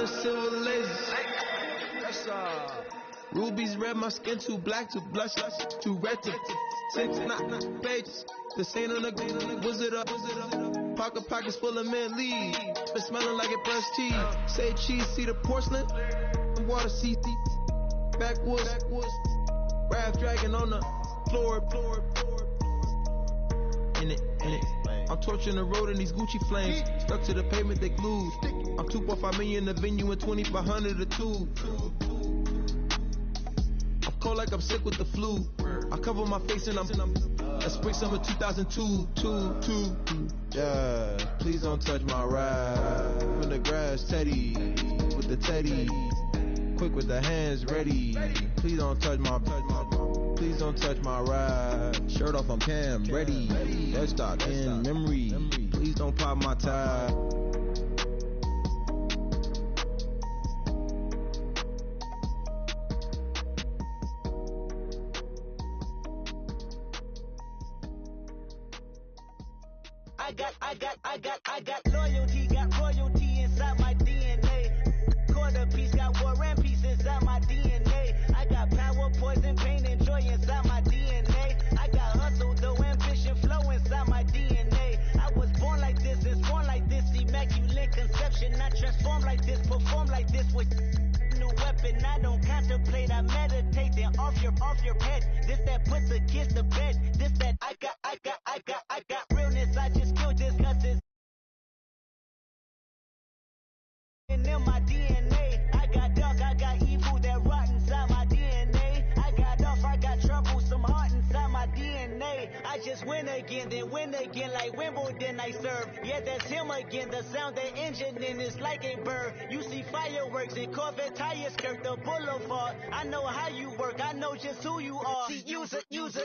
Silver laces. Rubies red, my skin too black to blush, too red to 6 pages. This ain't on the wizard up. Pockets full of mint leaves. Been smelling like it brushed teeth. Say cheese, see the porcelain. Water, see backwoods. Raft dragging on the floor. In it. I'm torching the road in these Gucci flames. Stuck to the pavement, they glued. I'm 2.5 million in the venue and 2,500 a tube. I'm cold like I'm sick with the flu. I cover my face and I'm spring summer 2002. Yeah, please don't touch my ride. From the grass, Teddy, with the Teddy. Quick with the hands ready. Please don't touch my ride. Shirt off, I'm Cam, ready. Desktop in memory. Please don't pop my tie. I got loyalty, got royalty inside my DNA. Quarter piece, got war and peace inside my DNA. I got power, poison, pain, and joy inside my DNA. I got hustle, though, ambition, flow inside my DNA. I was born like this, it's born like this, immaculate. Not the plate, I meditate, then off your head. This that puts the kids to bed. This that I got realness. I just killed this cause it's in my DNA. I got dark, I got evil that rot inside my DNA. I got off, I got trouble, some heart inside my DNA. I just win again, then win again like Wimbledon I serve. Yeah, that's him again. The sound the engine in is like a bird. You see fireworks and Corvette tires skirt the boulevard. I know how you work, I know just who you are. See, use it.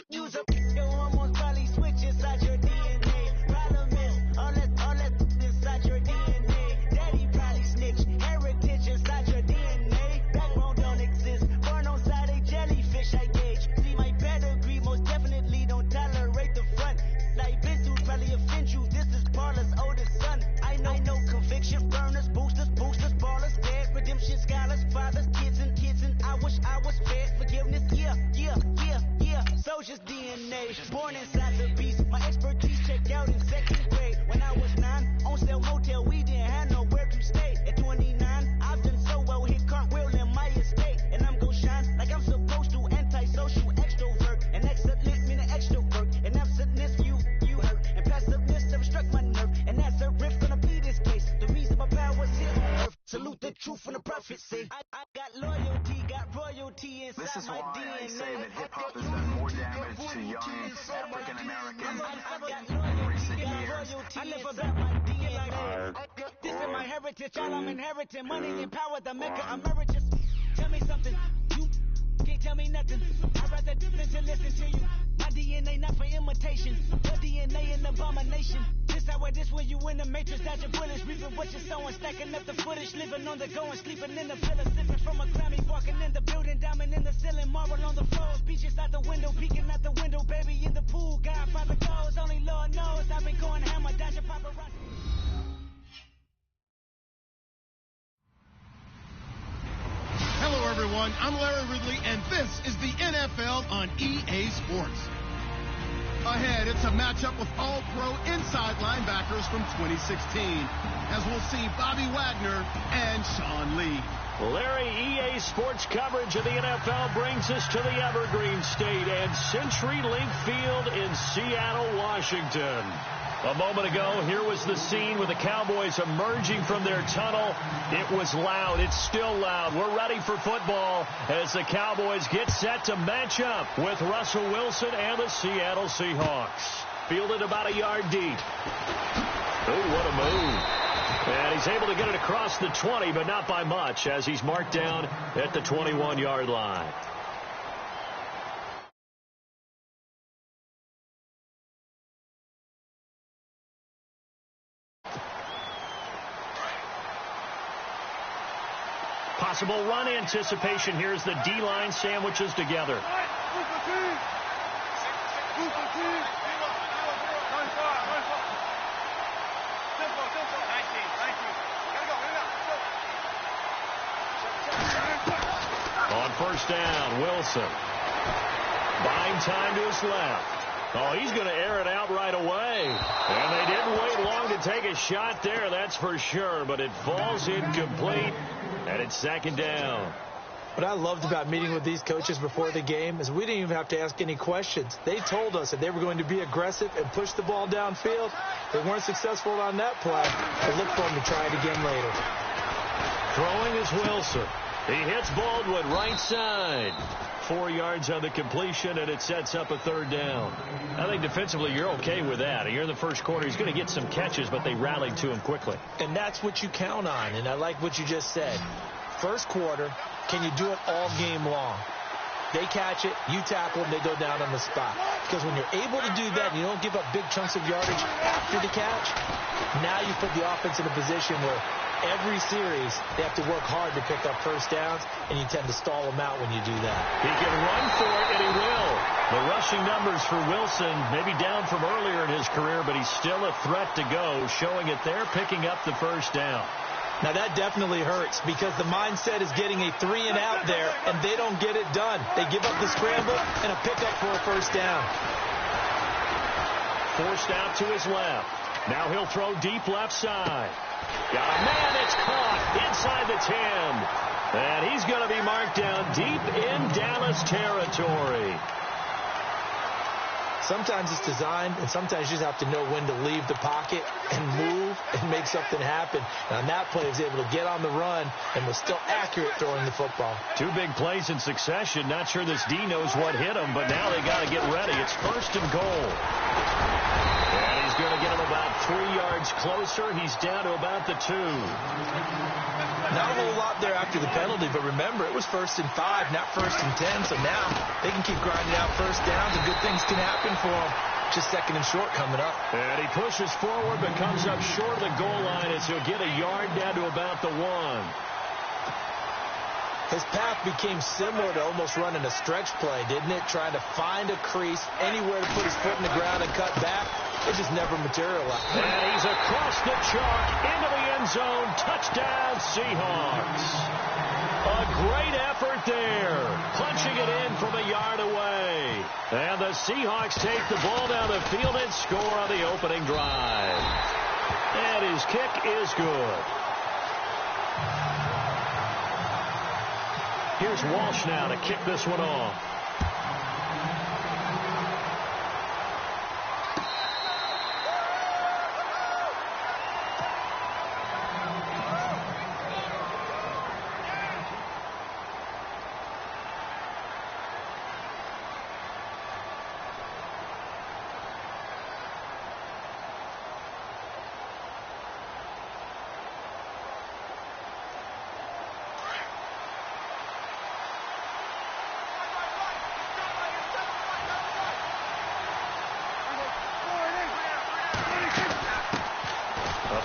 Your hormones probably switch inside your DNA. Problem is, all that inside your DNA. Daddy probably snitch, heritage inside your DNA. Backbone don't exist, born on side a jellyfish I gauge. See my pedigree, most definitely don't tolerate the front. I've been through probably offend you, this is Paula's oldest son. I know conviction, burners, boosters, ballers, dead, redemption, scholars, fathers, kids and I wish I was fed. Forgiveness, yeah. Soldier's DNA, born inside the beast. My expertise checked out in second grade. When I was 9, on sale motel, we didn't have nowhere to stay. At 29, I've done so well, hit cartwheel in my estate. And I'm gon' shine like I'm supposed to, antisocial extrovert. And excellent meaning extra work. And absentness, you hurt. And passiveness have struck my nerve. And that's a riff gonna be this case. The reason my power's here on earth. Salute the truth and the prophecy. I got loyalty, got royalty inside This is my why DNA. I say that hip-hop has done more damage to young African Americans in recent years. I live about my DNA. This is my heritage, all I'm inheriting. Money and power, the Mecca emeritus. Tell me something, you can't tell me nothing. I'd rather listen to listen to you. My DNA not for imitation. Your DNA an abomination. This when you in the matrix, dodging bullets, reaping what you're sowing, stacking up the footage, living on the go and sleeping in the villa, sipping from a Grammy, walking in the building, diamond in the ceiling, marble on the floors, beaches out the window, peeking out the window, baby in the pool, Godfather goes, only Lord knows, I've been going hammer, dodging paparazzi. Hello, everyone. I'm Larry Ridley, and this is the NFL on EA Sports. Ahead, it's a matchup with all-pro inside linebackers from 2016, as we'll see Bobby Wagner and Sean Lee. Larry, EA Sports coverage of the NFL brings us to the Evergreen State and CenturyLink Field in Seattle, Washington. A moment ago, here was the scene with the Cowboys emerging from their tunnel. It was loud. It's still loud. We're ready for football as the Cowboys get set to match up with Russell Wilson and the Seattle Seahawks. Fielded about a yard deep. Oh, what a move. And he's able to get it across the 20, but not by much as he's marked down at the 21-yard line. Possible run anticipation. Here's the D-line sandwiches together. On first down, Wilson. Buying time to his left. Oh, he's going to air it out right away. And they didn't wait long to take a shot there, that's for sure. But it falls incomplete, and it's second down. What I loved about meeting with these coaches before the game is we didn't even have to ask any questions. They told us that they were going to be aggressive and push the ball downfield. They weren't successful on that play, but look for them to try it again later. Throwing is Wilson. He hits Baldwin right side. 4 yards on the completion, and it sets up a third down. I think defensively you're okay with that. Here in the first quarter, he's going to get some catches, but they rallied to him quickly. And that's what you count on, and I like what you just said. First quarter, can you do it all game long? They catch it, you tackle them, they go down on the spot. Because when you're able to do that and you don't give up big chunks of yardage after the catch, now you put the offense in a position where every series they have to work hard to pick up first downs, and you tend to stall them out when you do that. He can run for it, and he will. The rushing numbers for Wilson, maybe down from earlier in his career, but he's still a threat to go, showing it there, picking up the first down. Now, that definitely hurts because the mindset is getting a 3-and-out there, and they don't get it done. They give up the scramble and a pickup for a first down. Forced out to his left. Now he'll throw deep left side. Got a man that's caught inside the 10. And he's going to be marked down deep in Dallas territory. Sometimes it's designed, and sometimes you just have to know when to leave the pocket and move and make something happen. And on that play, he was able to get on the run and was still accurate throwing the football. 2 big plays in succession. Not sure this D knows what hit him, but now they got to get ready. It's 1st and goal. And he's going to get him about 3 yards closer. He's down to about the 2. Not a whole lot there after the penalty, but remember, it was 1st and 5, not 1st and 10. So now they can keep grinding out first downs, and good things can happen for them. Just 2nd and short coming up. And he pushes forward, but comes up short of the goal line as he'll get a yard down to about the 1. His path became similar to almost running a stretch play, didn't it? Trying to find a crease, anywhere to put his foot in the ground and cut back. It just never materialized. And he's across the chalk into the end zone. Touchdown, Seahawks. A great effort there. Punching it in from a yard away. And the Seahawks take the ball down the field and score on the opening drive. And his kick is good. Here's Walsh now to kick this one off.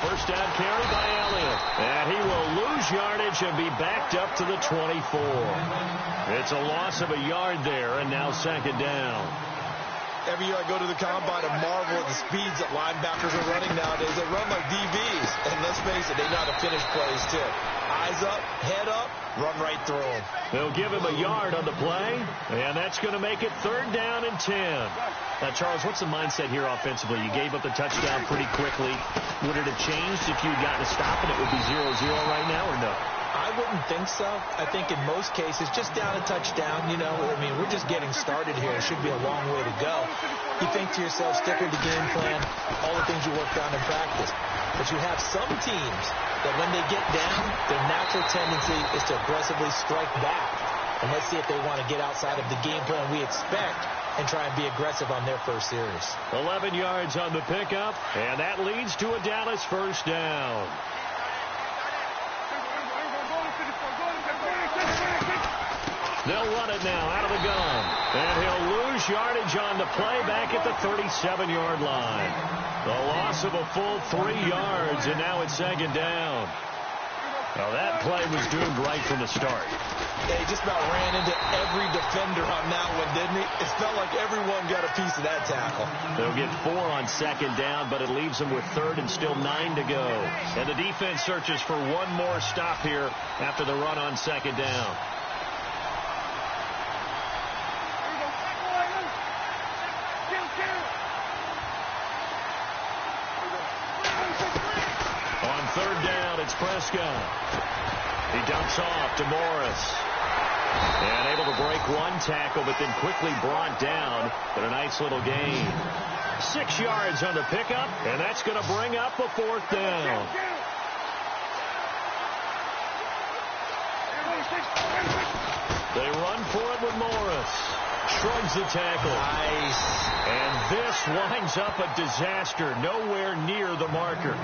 First down carry by Elliott. And he will lose yardage and be backed up to the 24. It's a loss of a yard there, and now 2nd down. Every year I go to the combine and marvel at the speeds that linebackers are running nowadays. They run like DBs. And let's face it, they know how to finish plays too. Eyes up, head up, run right through them. They'll give him a yard on the play, and that's going to make it 3rd down and 10. Now, Charles, what's the mindset here offensively? You gave up the touchdown pretty quickly. Would it have changed if you'd gotten a stop and it would be 0-0 right now, or no? I wouldn't think so. I think in most cases, just down a touchdown, you know, I mean, we're just getting started here. It should be a long way to go. You think to yourself, stick with the game plan, all the things you worked on in practice. But you have some teams that when they get down, their natural tendency is to aggressively strike back. And let's see if they want to get outside of the game plan we expect and try and be aggressive on their first series. 11 yards on the pickup, and that leads to a Dallas 1st down. They'll run it now out of the gun. And he'll lose yardage on the play back at the 37-yard line. The loss of a full 3 yards, and now it's 2nd down. Now that play was doomed right from the start. Yeah, he just about ran into every defender on that one, didn't he? It felt like everyone got a piece of that tackle. They'll get 4 on 2nd down, but it leaves them with 3rd and still 9 to go. And the defense searches for one more stop here after the run on 2nd down. On 3rd down, it's Prescott. He dumps off to Morris. And able to break one tackle, but then quickly brought down. But a nice little gain. 6 yards on the pickup, and that's going to bring up a 4th down. They run for it with Morris. Shrugs the tackle. Nice. And this winds up a disaster. Nowhere near the marker.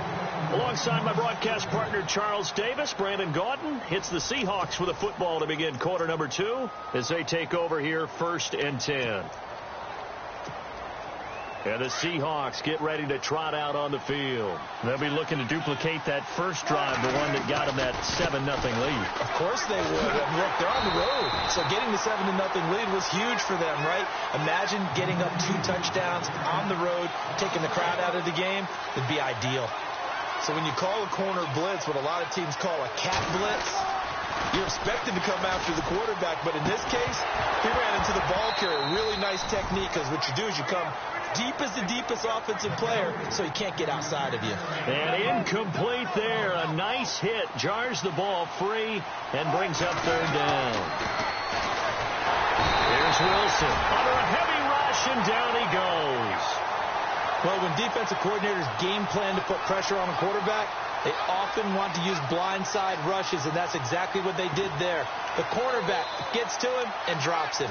Alongside my broadcast partner, Charles Davis, Brandon Gaudin hits the Seahawks with a football to begin quarter number 2 as they take over here 1st and 10. And the Seahawks get ready to trot out on the field. They'll be looking to duplicate that first drive, the one that got them that 7-0 lead. Of course they would. And look, they're on the road. So getting the 7-0 lead was huge for them, right? Imagine getting up 2 touchdowns on the road, taking the crowd out of the game. It'd be ideal. So when you call a corner blitz, what a lot of teams call a cat blitz, You're expected to come after the quarterback, but in this case, he ran into the ball carrier. Really nice technique, because what you do is you come deep as the deepest offensive player, so he can't get outside of you. And incomplete there. A nice hit. Jars the ball free and brings up third down. Here's Wilson under a heavy rush, and down he goes. Well, when defensive coordinators game plan to put pressure on a quarterback, they often want to use blindside rushes, and that's exactly what they did there. The cornerback gets to him and drops him.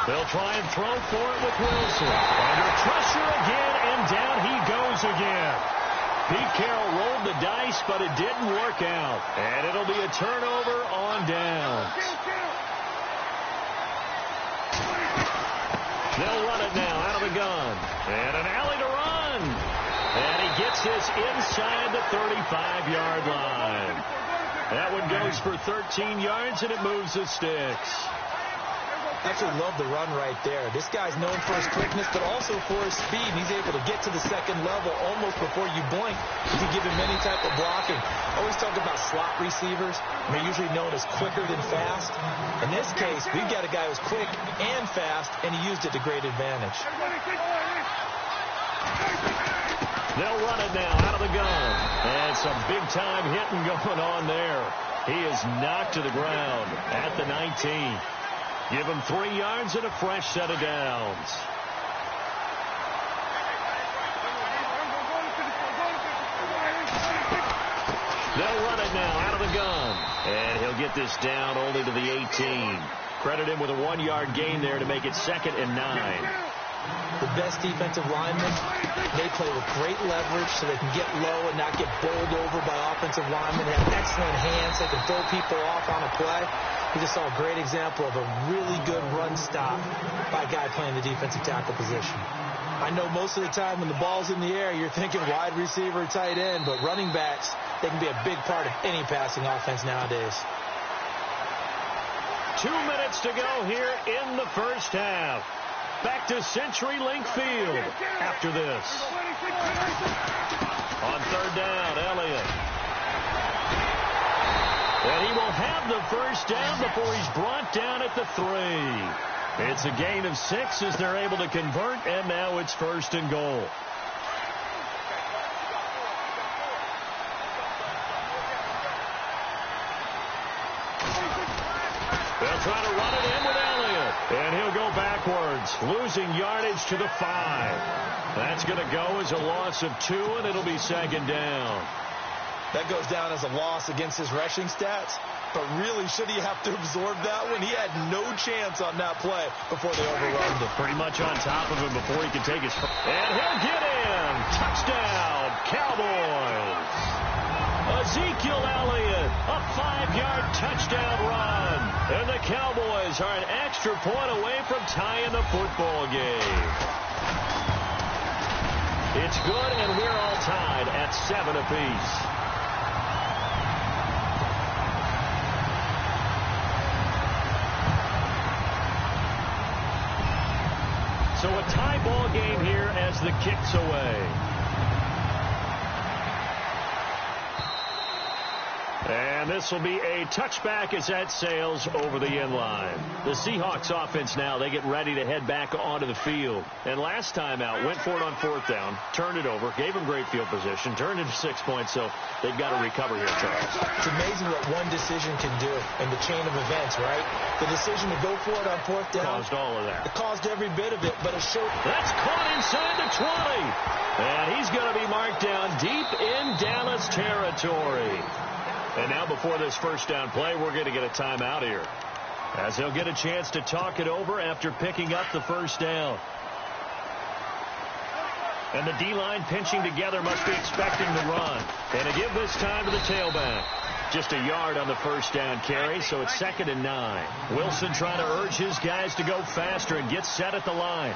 They'll try and throw for it with Wilson. Under pressure again, and down he goes again. Pete Carroll rolled the dice, but it didn't work out. And it'll be a turnover on downs. They'll run it now out of the gun. And an alley to run. And he gets this inside the 35-yard line. That one goes for 13 yards, and it moves the sticks. Absolutely love the run right there. This guy's known for his quickness, but also for his speed. He's able to get to the second level almost before you blink. You can give him any type of blocking. I always talk about slot receivers. They're usually known as quicker than fast. In this case, we've got a guy who's quick and fast, and he used it to great advantage. They'll run it now out of the gun. And some big-time hitting going on there. He is knocked to the ground at the 19. Give him 3 yards and a fresh set of downs. They'll run it now out of the gun. And he'll get this down only to the 18. Credit him with a 1-yard gain there to make it 2nd and 9. The best defensive linemen, they play with great leverage so they can get low and not get bowled over by offensive linemen. They have excellent hands. They can throw people off on a play. We just saw a great example of a really good run stop by a guy playing the defensive tackle position. I know most of the time when the ball's in the air, you're thinking wide receiver, tight end, but running backs, they can be a big part of any passing offense nowadays. 2 minutes to go here in the first half. Back to CenturyLink Field after this. On third down, Elliott. And he will have the first down before he's brought down at the 3. It's a gain of 6 as they're able to convert, and now it's 1st and goal. They'll try to run it in with Elliott. And he'll go backwards, losing yardage to the 5. That's going to go as a loss of 2, and it'll be 2nd down. That goes down as a loss against his rushing stats. But really, should he have to absorb that one? He had no chance on that play before they overrun him. Pretty much on top of him before he can take his... And he'll get in. Touchdown, Cowboys. Ezekiel Elliott, a 5-yard touchdown run. And the Cowboys are an extra point away from tying the football game. It's good, and we're all tied at 7 apiece. So a tie ball game here as the kick's away. And this will be a touchback as that sails over the end line. The Seahawks offense now, they get ready to head back onto the field. And last time out, went for it on 4th down, turned it over, gave them great field position, turned into 6 points, so they've got to recover here, Charles. It's amazing what one decision can do in the chain of events, right? The decision to go for it on 4th down. Caused all of that. It caused every bit of it, but it showed. That's caught inside the 20. And he's going to be marked down deep in Dallas territory. And now before this first down play, we're going to get a timeout here, as they'll get a chance to talk it over after picking up the first down. And the D-line pinching together must be expecting the run. And to give this time to the tailback. Just a yard on the first down carry, so it's 2nd and 9. Wilson trying to urge his guys to go faster and get set at the line.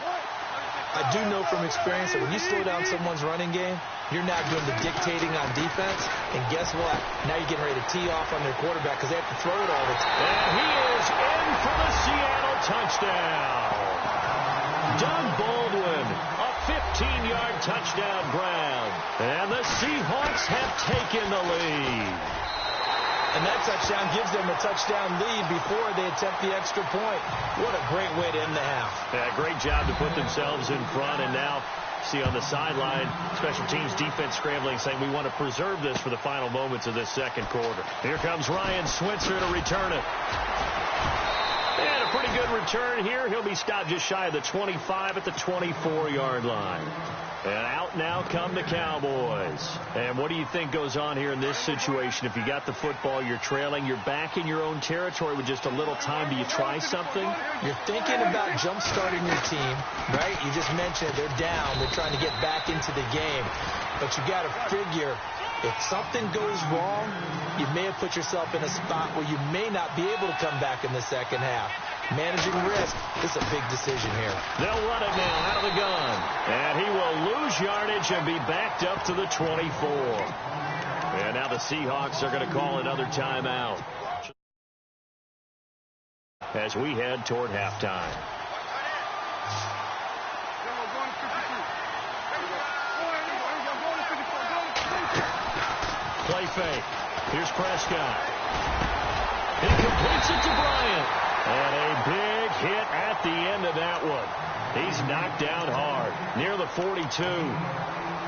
I do know from experience that when you slow down someone's running game, you're now doing the dictating on defense. And guess what? Now you're getting ready to tee off on their quarterback because they have to throw it all the time. And he is in in for the Seattle touchdown. Doug Baldwin, a 15-yard touchdown grab. And the Seahawks have taken the lead. And that touchdown gives them a touchdown lead before they attempt the extra point. What a great way to end the half. Yeah, great job to put themselves in front. And now, see on the sideline, special teams defense scrambling, saying we want to preserve this for the final moments of this second quarter. Here comes Ryan Switzer to return it. And a pretty good return here. He'll be stopped just shy of the 25 at the 24-yard line. And out now come the Cowboys. And what do you think goes on here in this situation? If you got the football, you're trailing, you're back in your own territory with just a little time. Do you try something? You're thinking about jump-starting your team, right? You just mentioned they're down. They're trying to get back into the game. But you got to figure, if something goes wrong, you may have put yourself in a spot where you may not be able to come back in the second half. Managing risk, this is a big decision here. They'll run it now out of the gun. And he will lose yardage and be backed up to the 24. And now the Seahawks are going to call another timeout as we head toward halftime. Play fake. Here's Prescott. He completes it to Bryant. And a big hit at the end of that one. He's knocked down hard, near the 42.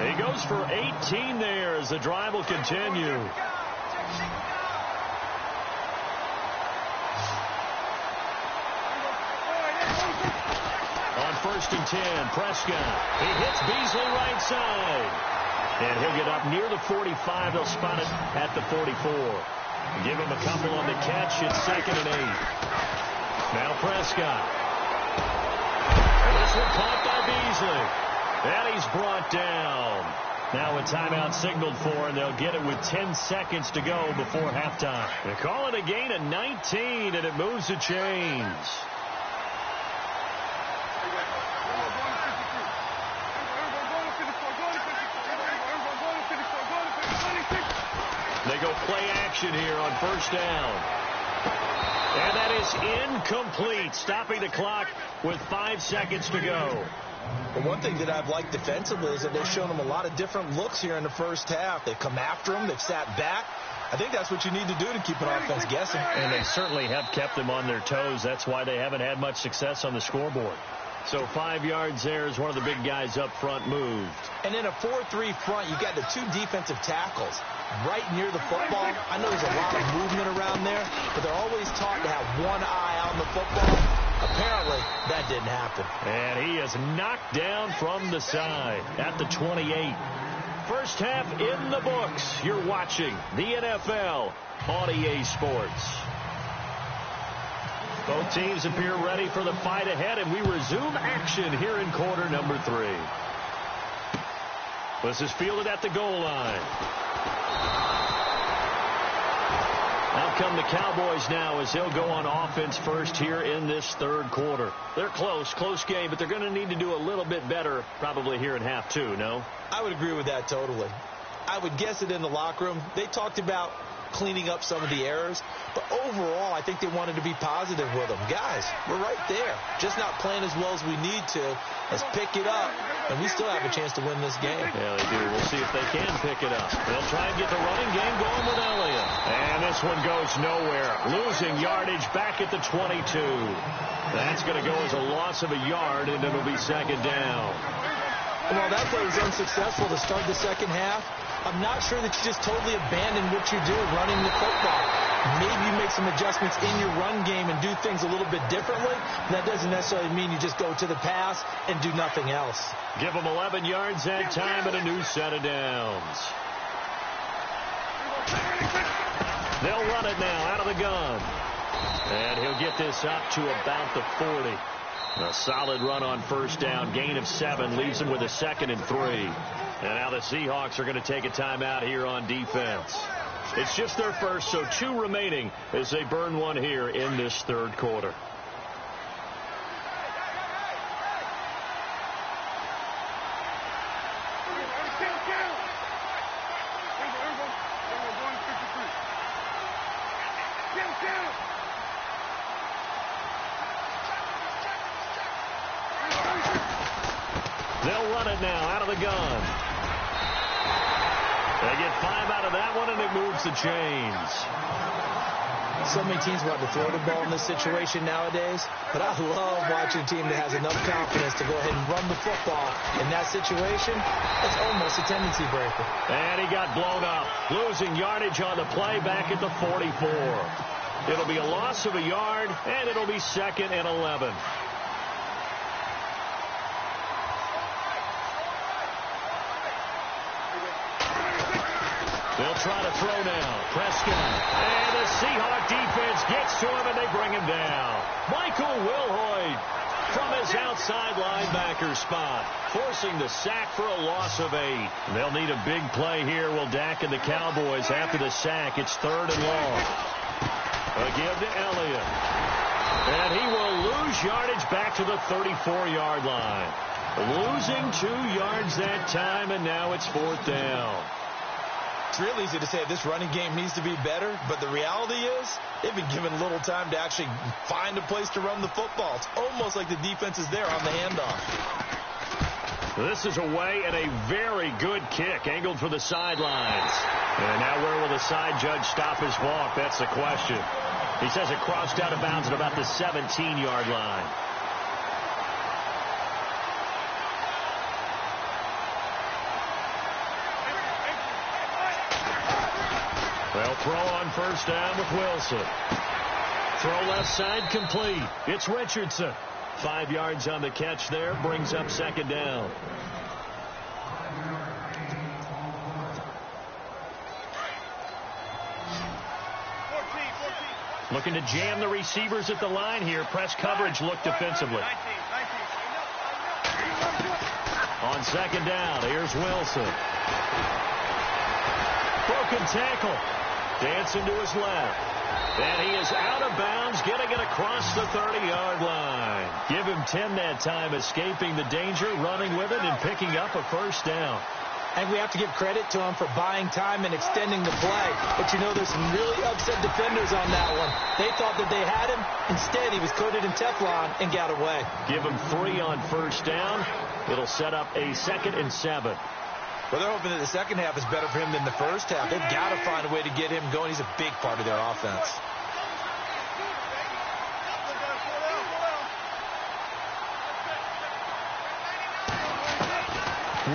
He goes for 18 there as the drive will continue. On 1st and 10, Prescott. He hits Beasley right side. And he'll get up near the 45. They'll spot it at the 44. Give him a couple on the catch. It's 2nd and 8. Now Prescott. And this one caught by Beasley. And he's brought down. Now a timeout signaled for, and they'll get it with 10 seconds to go before halftime. They call it a gain of 19, and it moves the chains. They go play action here on 1st down. And that is incomplete, stopping the clock with 5 seconds to go. Well, one thing that I've liked defensively is that they've shown them a lot of different looks here in the first half. They've come after them. They've sat back. I think that's what you need to do to keep an offense guessing. And they certainly have kept them on their toes. That's why they haven't had much success on the scoreboard. So 5 yards there as one of the big guys up front moved. And in a 4-3 front, you've got the 2 defensive tackles right near the football. I know there's a lot of movement around there, but they're always taught to have one eye on the football. Apparently, that didn't happen. And he is knocked down from the side at the 28. First half in the books. You're watching the NFL on EA Sports. Both teams appear ready for the fight ahead, and we resume action here in quarter number 3. This is fielded at the goal line. Out come the Cowboys now as they'll go on offense first here in this third quarter. They're close game, but they're going to need to do a little bit better probably here in half 2, no? I would agree with that totally. I would guess it in the locker room. They talked about cleaning up some of the errors, but overall I think they wanted to be positive with them. Guys, we're right there, just not playing as well as we need to. Let's pick it up, and we still have a chance to win this game. Yeah, they do. We'll see if they can pick it up. They'll try and get the running game going with Elliott. And this one goes nowhere. Losing yardage back at the 22. That's going to go as a loss of a yard, and it'll be 2nd down. Well, that play was unsuccessful to start the second half. I'm not sure that you just totally abandon what you do running the football. Maybe you make some adjustments in your run game and do things a little bit differently. That doesn't necessarily mean you just go to the pass and do nothing else. Give them 11 yards that time and a new set of downs. They'll run it now out of the gun. And he'll get this up to about the 40. A solid run on 1st down. Gain of 7 leaves them with a 2nd and 3. And now the Seahawks are going to take a timeout here on defense. It's just their first, so 2 remaining as they burn one here in this third quarter. They'll run it now out of the gun. They get 5 out of that one, and it moves the chains. So many teams want to throw the ball in this situation nowadays, but I love watching a team that has enough confidence to go ahead and run the football. In that situation, it's almost a tendency breaker. And he got blown up, losing yardage on the play back at the 44. It'll be a loss of a yard, and it'll be 2nd and 11. They'll try to throw now. Prescott. And the Seahawk defense gets to him, and they bring him down. Michael Wilhoit from his outside linebacker spot, forcing the sack for a loss of 8. They'll need a big play here. Will Dak and the Cowboys after the sack. It's 3rd and long. A give to Elliott. And he will lose yardage back to the 34-yard line. Losing 2 yards that time, and now it's 4th down. It's real easy to say this running game needs to be better, but the reality is they've been given little time to actually find a place to run the football. It's almost like the defense is there on the handoff. This is away and a very good kick, angled for the sidelines. And now where will the side judge stop his walk? That's the question. He says it crossed out of bounds at about the 17-yard line. They'll throw on 1st down with Wilson. Throw left side complete. It's Richardson. 5 yards on the catch there. Brings up 2nd down. Looking to jam the receivers at the line here. Press coverage look defensively. On 2nd down, here's Wilson. Broken tackle. Dancing to his left. And he is out of bounds, getting it across the 30-yard line. Give him 10 that time, escaping the danger, running with it, and picking up a 1st down. And we have to give credit to him for buying time and extending the play. But you know, there's some really upset defenders on that one. They thought that they had him. Instead, he was coated in Teflon and got away. Give him 3 on 1st down. It'll set up a 2nd and 7. Well, they're hoping that the second half is better for him than the first half. They've got to find a way to get him going. He's a big part of their offense.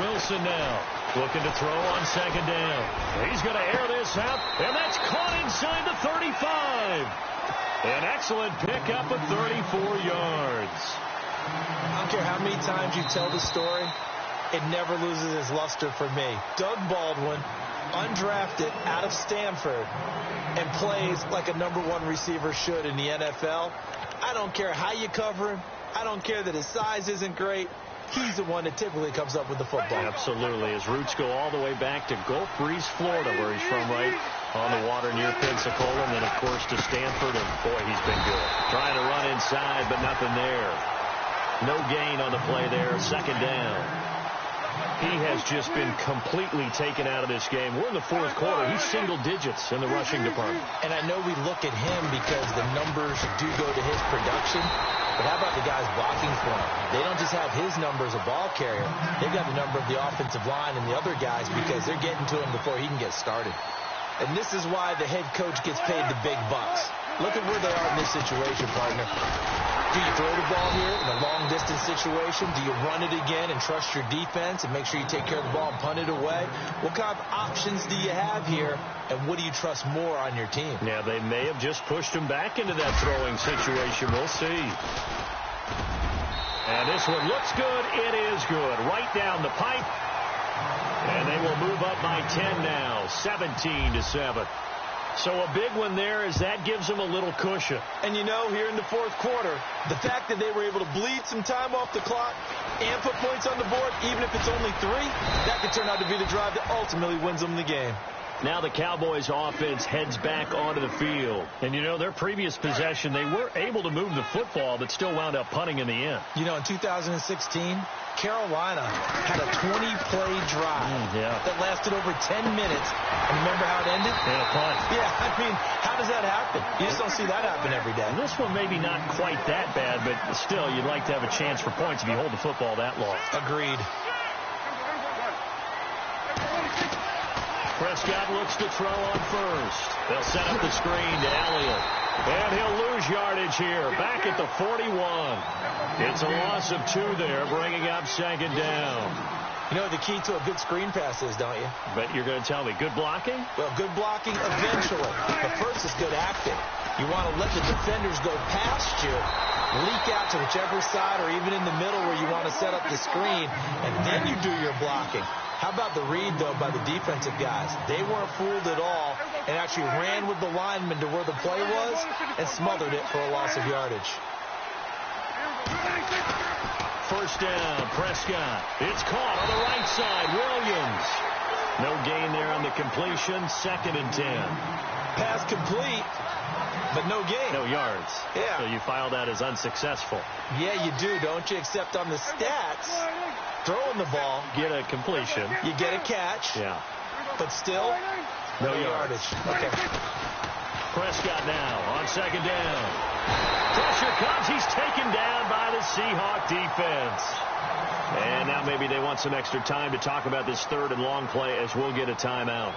Wilson now looking to throw on 2nd down. He's going to air this out, and that's caught inside the 35. An excellent pickup of 34 yards. I don't care how many times you tell the story, it never loses its luster for me. Doug Baldwin, undrafted out of Stanford, and plays like a #1 receiver should in the NFL. I don't care how you cover him. I don't care that his size isn't great. He's the one that typically comes up with the football. Absolutely. His roots go all the way back to Gulf Breeze, Florida, where he's from, right on the water near Pensacola, and then, of course, to Stanford, and, boy, he's been good. Trying to run inside, but nothing there. No gain on the play there. 2nd down. He has just been completely taken out of this game. We're in the 4th quarter. He's single digits in the rushing department. And I know we look at him because the numbers do go to his production. But how about the guys blocking for him? They don't just have his number as a ball carrier. They've got the number of the offensive line and the other guys because they're getting to him before he can get started. And this is why the head coach gets paid the big bucks. Look at where they are in this situation, partner. Do you throw the ball here in a long-distance situation? Do you run it again and trust your defense and make sure you take care of the ball and punt it away? What kind of options do you have here, and what do you trust more on your team? Yeah, they may have just pushed him back into that throwing situation. We'll see. And this one looks good. It is good. Right down the pipe. And they will move up by 10 now, 17-7. So a big one there as that gives them a little cushion. And you know, here in the 4th quarter, the fact that they were able to bleed some time off the clock and put points on the board, even if it's only 3, that could turn out to be the drive that ultimately wins them the game. Now the Cowboys offense heads back onto the field. And, you know, their previous possession, they were able to move the football, but still wound up punting in the end. You know, in 2016, Carolina had a 20-play drive that lasted over 10 minutes. And remember how it ended? And a punt. Yeah, I mean, how does that happen? You just don't see that happen every day. And this one maybe not quite that bad, but still, you'd like to have a chance for points if you hold the football that long. Agreed. Prescott looks to throw on first. They'll set up the screen to Elliott. And he'll lose yardage here. Back at the 41. It's a loss of 2 there, bringing up second down. You know what the key to a good screen pass is, don't you? But you're going to tell me, good blocking? Well, good blocking eventually. But first is good acting. You want to let the defenders go past you, leak out to whichever side or even in the middle where you want to set up the screen, and then you do your blocking. How about the read, though, by the defensive guys? They weren't fooled at all and actually ran with the lineman to where the play was and smothered it for a loss of yardage. First down, Prescott. It's caught on the right side. Williams. No gain there on the completion. 2nd and 10. Pass complete, but no gain. No yards. Yeah. So you file that as unsuccessful. Yeah, you do, don't you? Except on the stats, throwing the ball. Get a completion. You get a catch. Yeah. But still, no yardage. Okay. Prescott now on 2nd down. Pressure comes. He's taken down by the Seahawk defense. And now maybe they want some extra time to talk about this 3rd and long play as we'll get a timeout.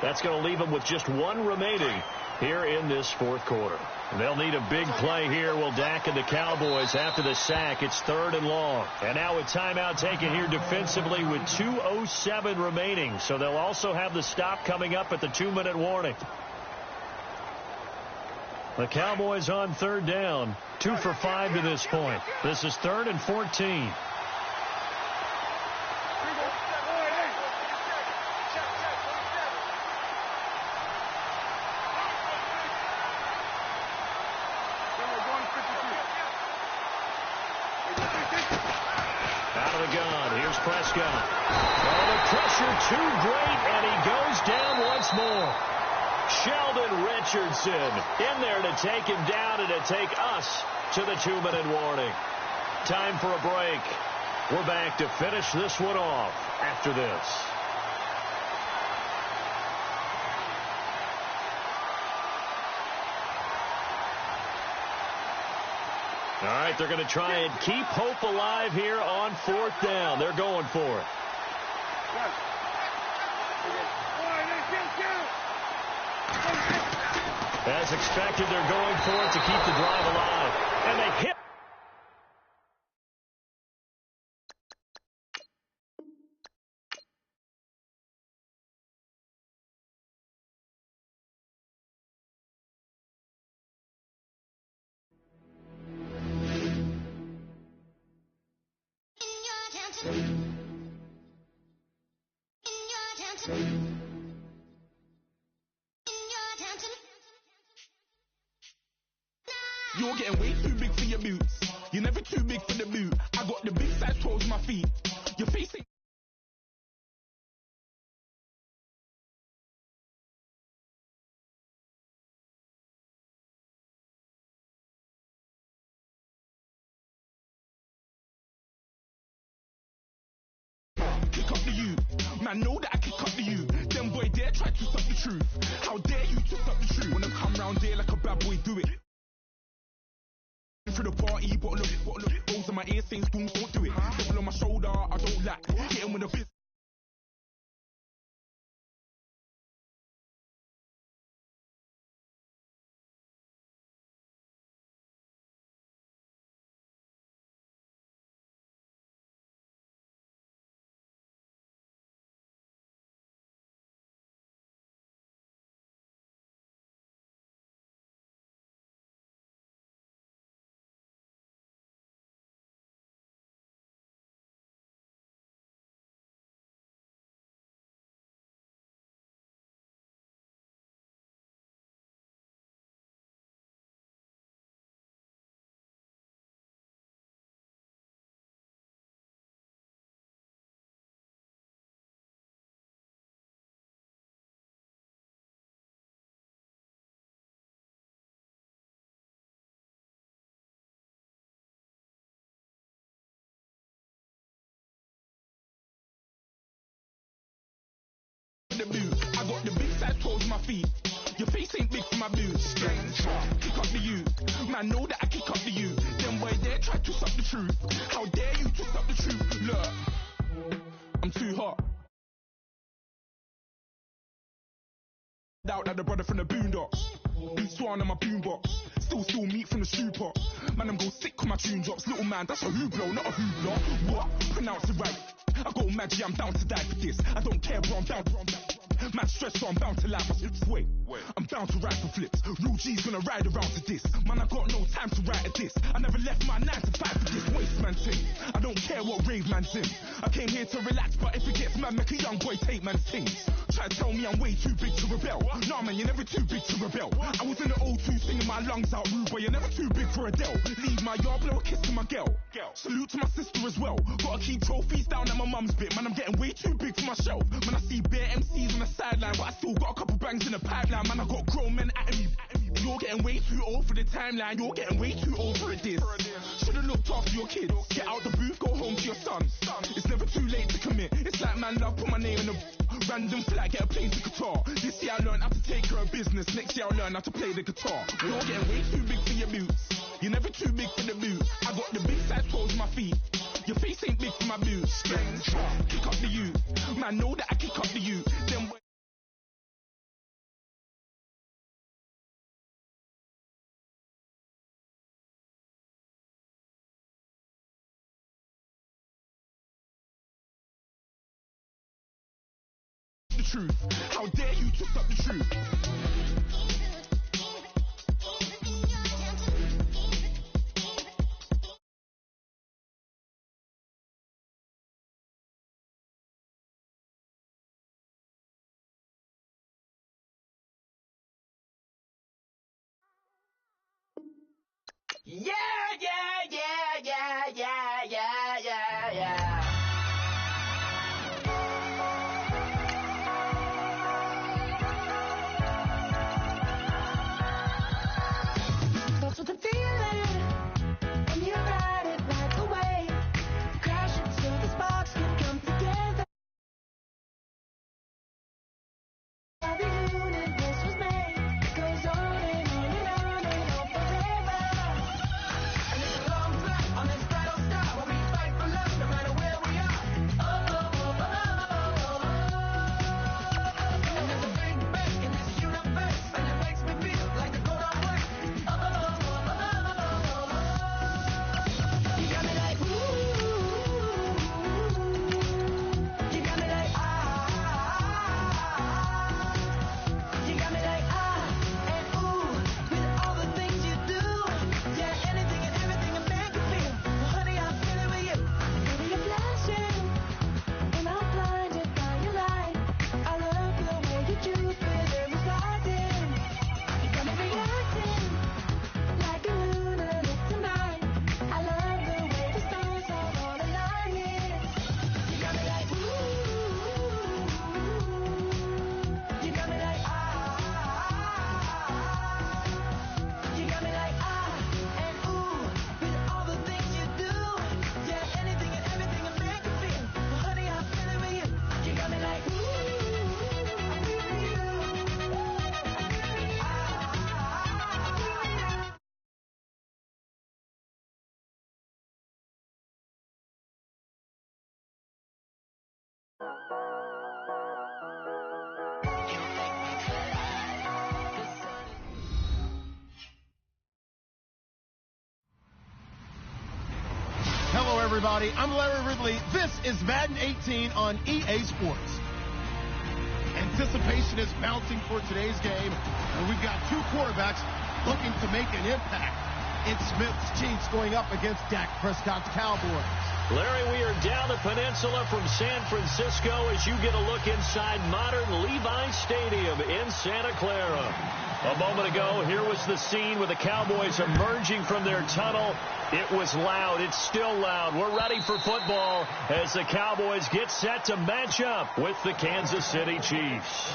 That's going to leave them with just 1 remaining here in this 4th quarter. They'll need a big play here, will Dak and the Cowboys after the sack. It's 3rd and long. And now a timeout taken here defensively with 2:07 remaining. So they'll also have the stop coming up at the 2-minute warning. The Cowboys on 3rd down. 2 for 5 to this point. This is 3rd and 14. Out of the gun. Here's Prescott. Oh, the pressure too great, and he goes down once more. Sheldon Richardson in there to take him down and to take us to the 2-minute warning. Time for a break. We're back to finish this one off after this. All right, they're going to try and keep hope alive here on 4th down. They're going for it. As expected, they're going for it to keep the drive alive. And they hit. You're getting way too big for your boots. You're never too big for the boot. I got the big size toes on my feet. You're facing... Kick up the you. Man, know that I kick up the you. Them boy dare try to stop the truth. How dare you to stop the truth? When I come round there like a bad boy, do it. For the party, but look, those are my ear saying spoons, don't do it. Double on my shoulder, I don't like. Hitting with a fist. The boot, I got the big size toes on my feet. Your face ain't big for my boots. Kick up the you, man, know that I kick up the you. Then boy dare try to twist up the truth. How dare you twist up the truth? Look, I'm too hot. Doubt that the brother from the boondocks. Beat swan on my boombox. Still meat from the super. Man, I'm go sick when my tune drops. Little man, that's a hooplo, not a hoopla. What? Pronounce it right. I got magic, I'm down to die for this. I don't care, bro, I'm down. Man, stress, so I'm bound to laugh. Wait, I'm bound to ride for flips. Real G's gonna ride around to this. Man, I got no time to write at this. I never left my 9 to 5 for this waste man thing. I don't care what rave man's in. I came here to relax, but if it gets mad, make a young boy take man's things. Try to tell me I'm way too big to rebel. Nah, man, you're never too big to rebel. I was in the O2 singing my lungs out, rude, but you're never too big for Adele. Leave my yard, blow a kiss to my girl. Salute to my sister as well. Gotta keep trophies down at my mum's bit. Man, I'm getting way too big for my shelf. Man, I see bare MCs on the sideline, but I still got a couple bangs in the pipeline. Man, I got grown men at me. You're getting way too old for the timeline. You're getting way too old for a diss. Should've looked after your kids. Get out the booth, go home to your son. It's never too late to commit. It's like man love, put my name in a random flat, get a plane to Qatar. This year I learned how to take care of business. Next year I'll learn how to play the guitar. You're getting way too big for your boots. You're never too big for the boot. I got the big size toes on my feet. Your face ain't big for my boots. Kick up the you. Man, know that I kick up the you. Then the truth. How dare you twist up the truth? Yeah. That's what the feeling when you ride it right away. Crash until the sparks can come together. How the universe was made. It goes on and on and on and on forever. And it's a long flight on this battle star where we fight for love no matter where we are. And there's a big bang in this universe, and it makes me feel like the gold on wax. You got me like ooh. You got me like You got me like and ooh with all the things you do. Yeah, anything and everything I make you feel. Well, honey, I'm feeling with you. Baby, you're flashing, and I'm blinded by your light. I love the way you do it, every sliding. You got me reacting like a lunatic tonight. I love the way the stars are all aligning. You got me like ooh. You got me like You got me like and ooh with all the things you do. Yeah, anything and everything I make you feel. Well, honey, I'm feeling with you. You got me like ooh. I'm feeling you. Hello, everybody. I'm Larry Ridley. This is Madden 18 on EA Sports. Anticipation is mounting for today's game, and we've got two quarterbacks looking to make an impact. It's Smith's Chiefs going up against Dak Prescott's Cowboys. Larry, we are down the peninsula from San Francisco as you get a look inside modern Levi Stadium in Santa Clara. A moment ago, here was the scene with the Cowboys emerging from their tunnel. It was loud. It's still loud. We're ready for football as the Cowboys get set to match up with the Kansas City Chiefs.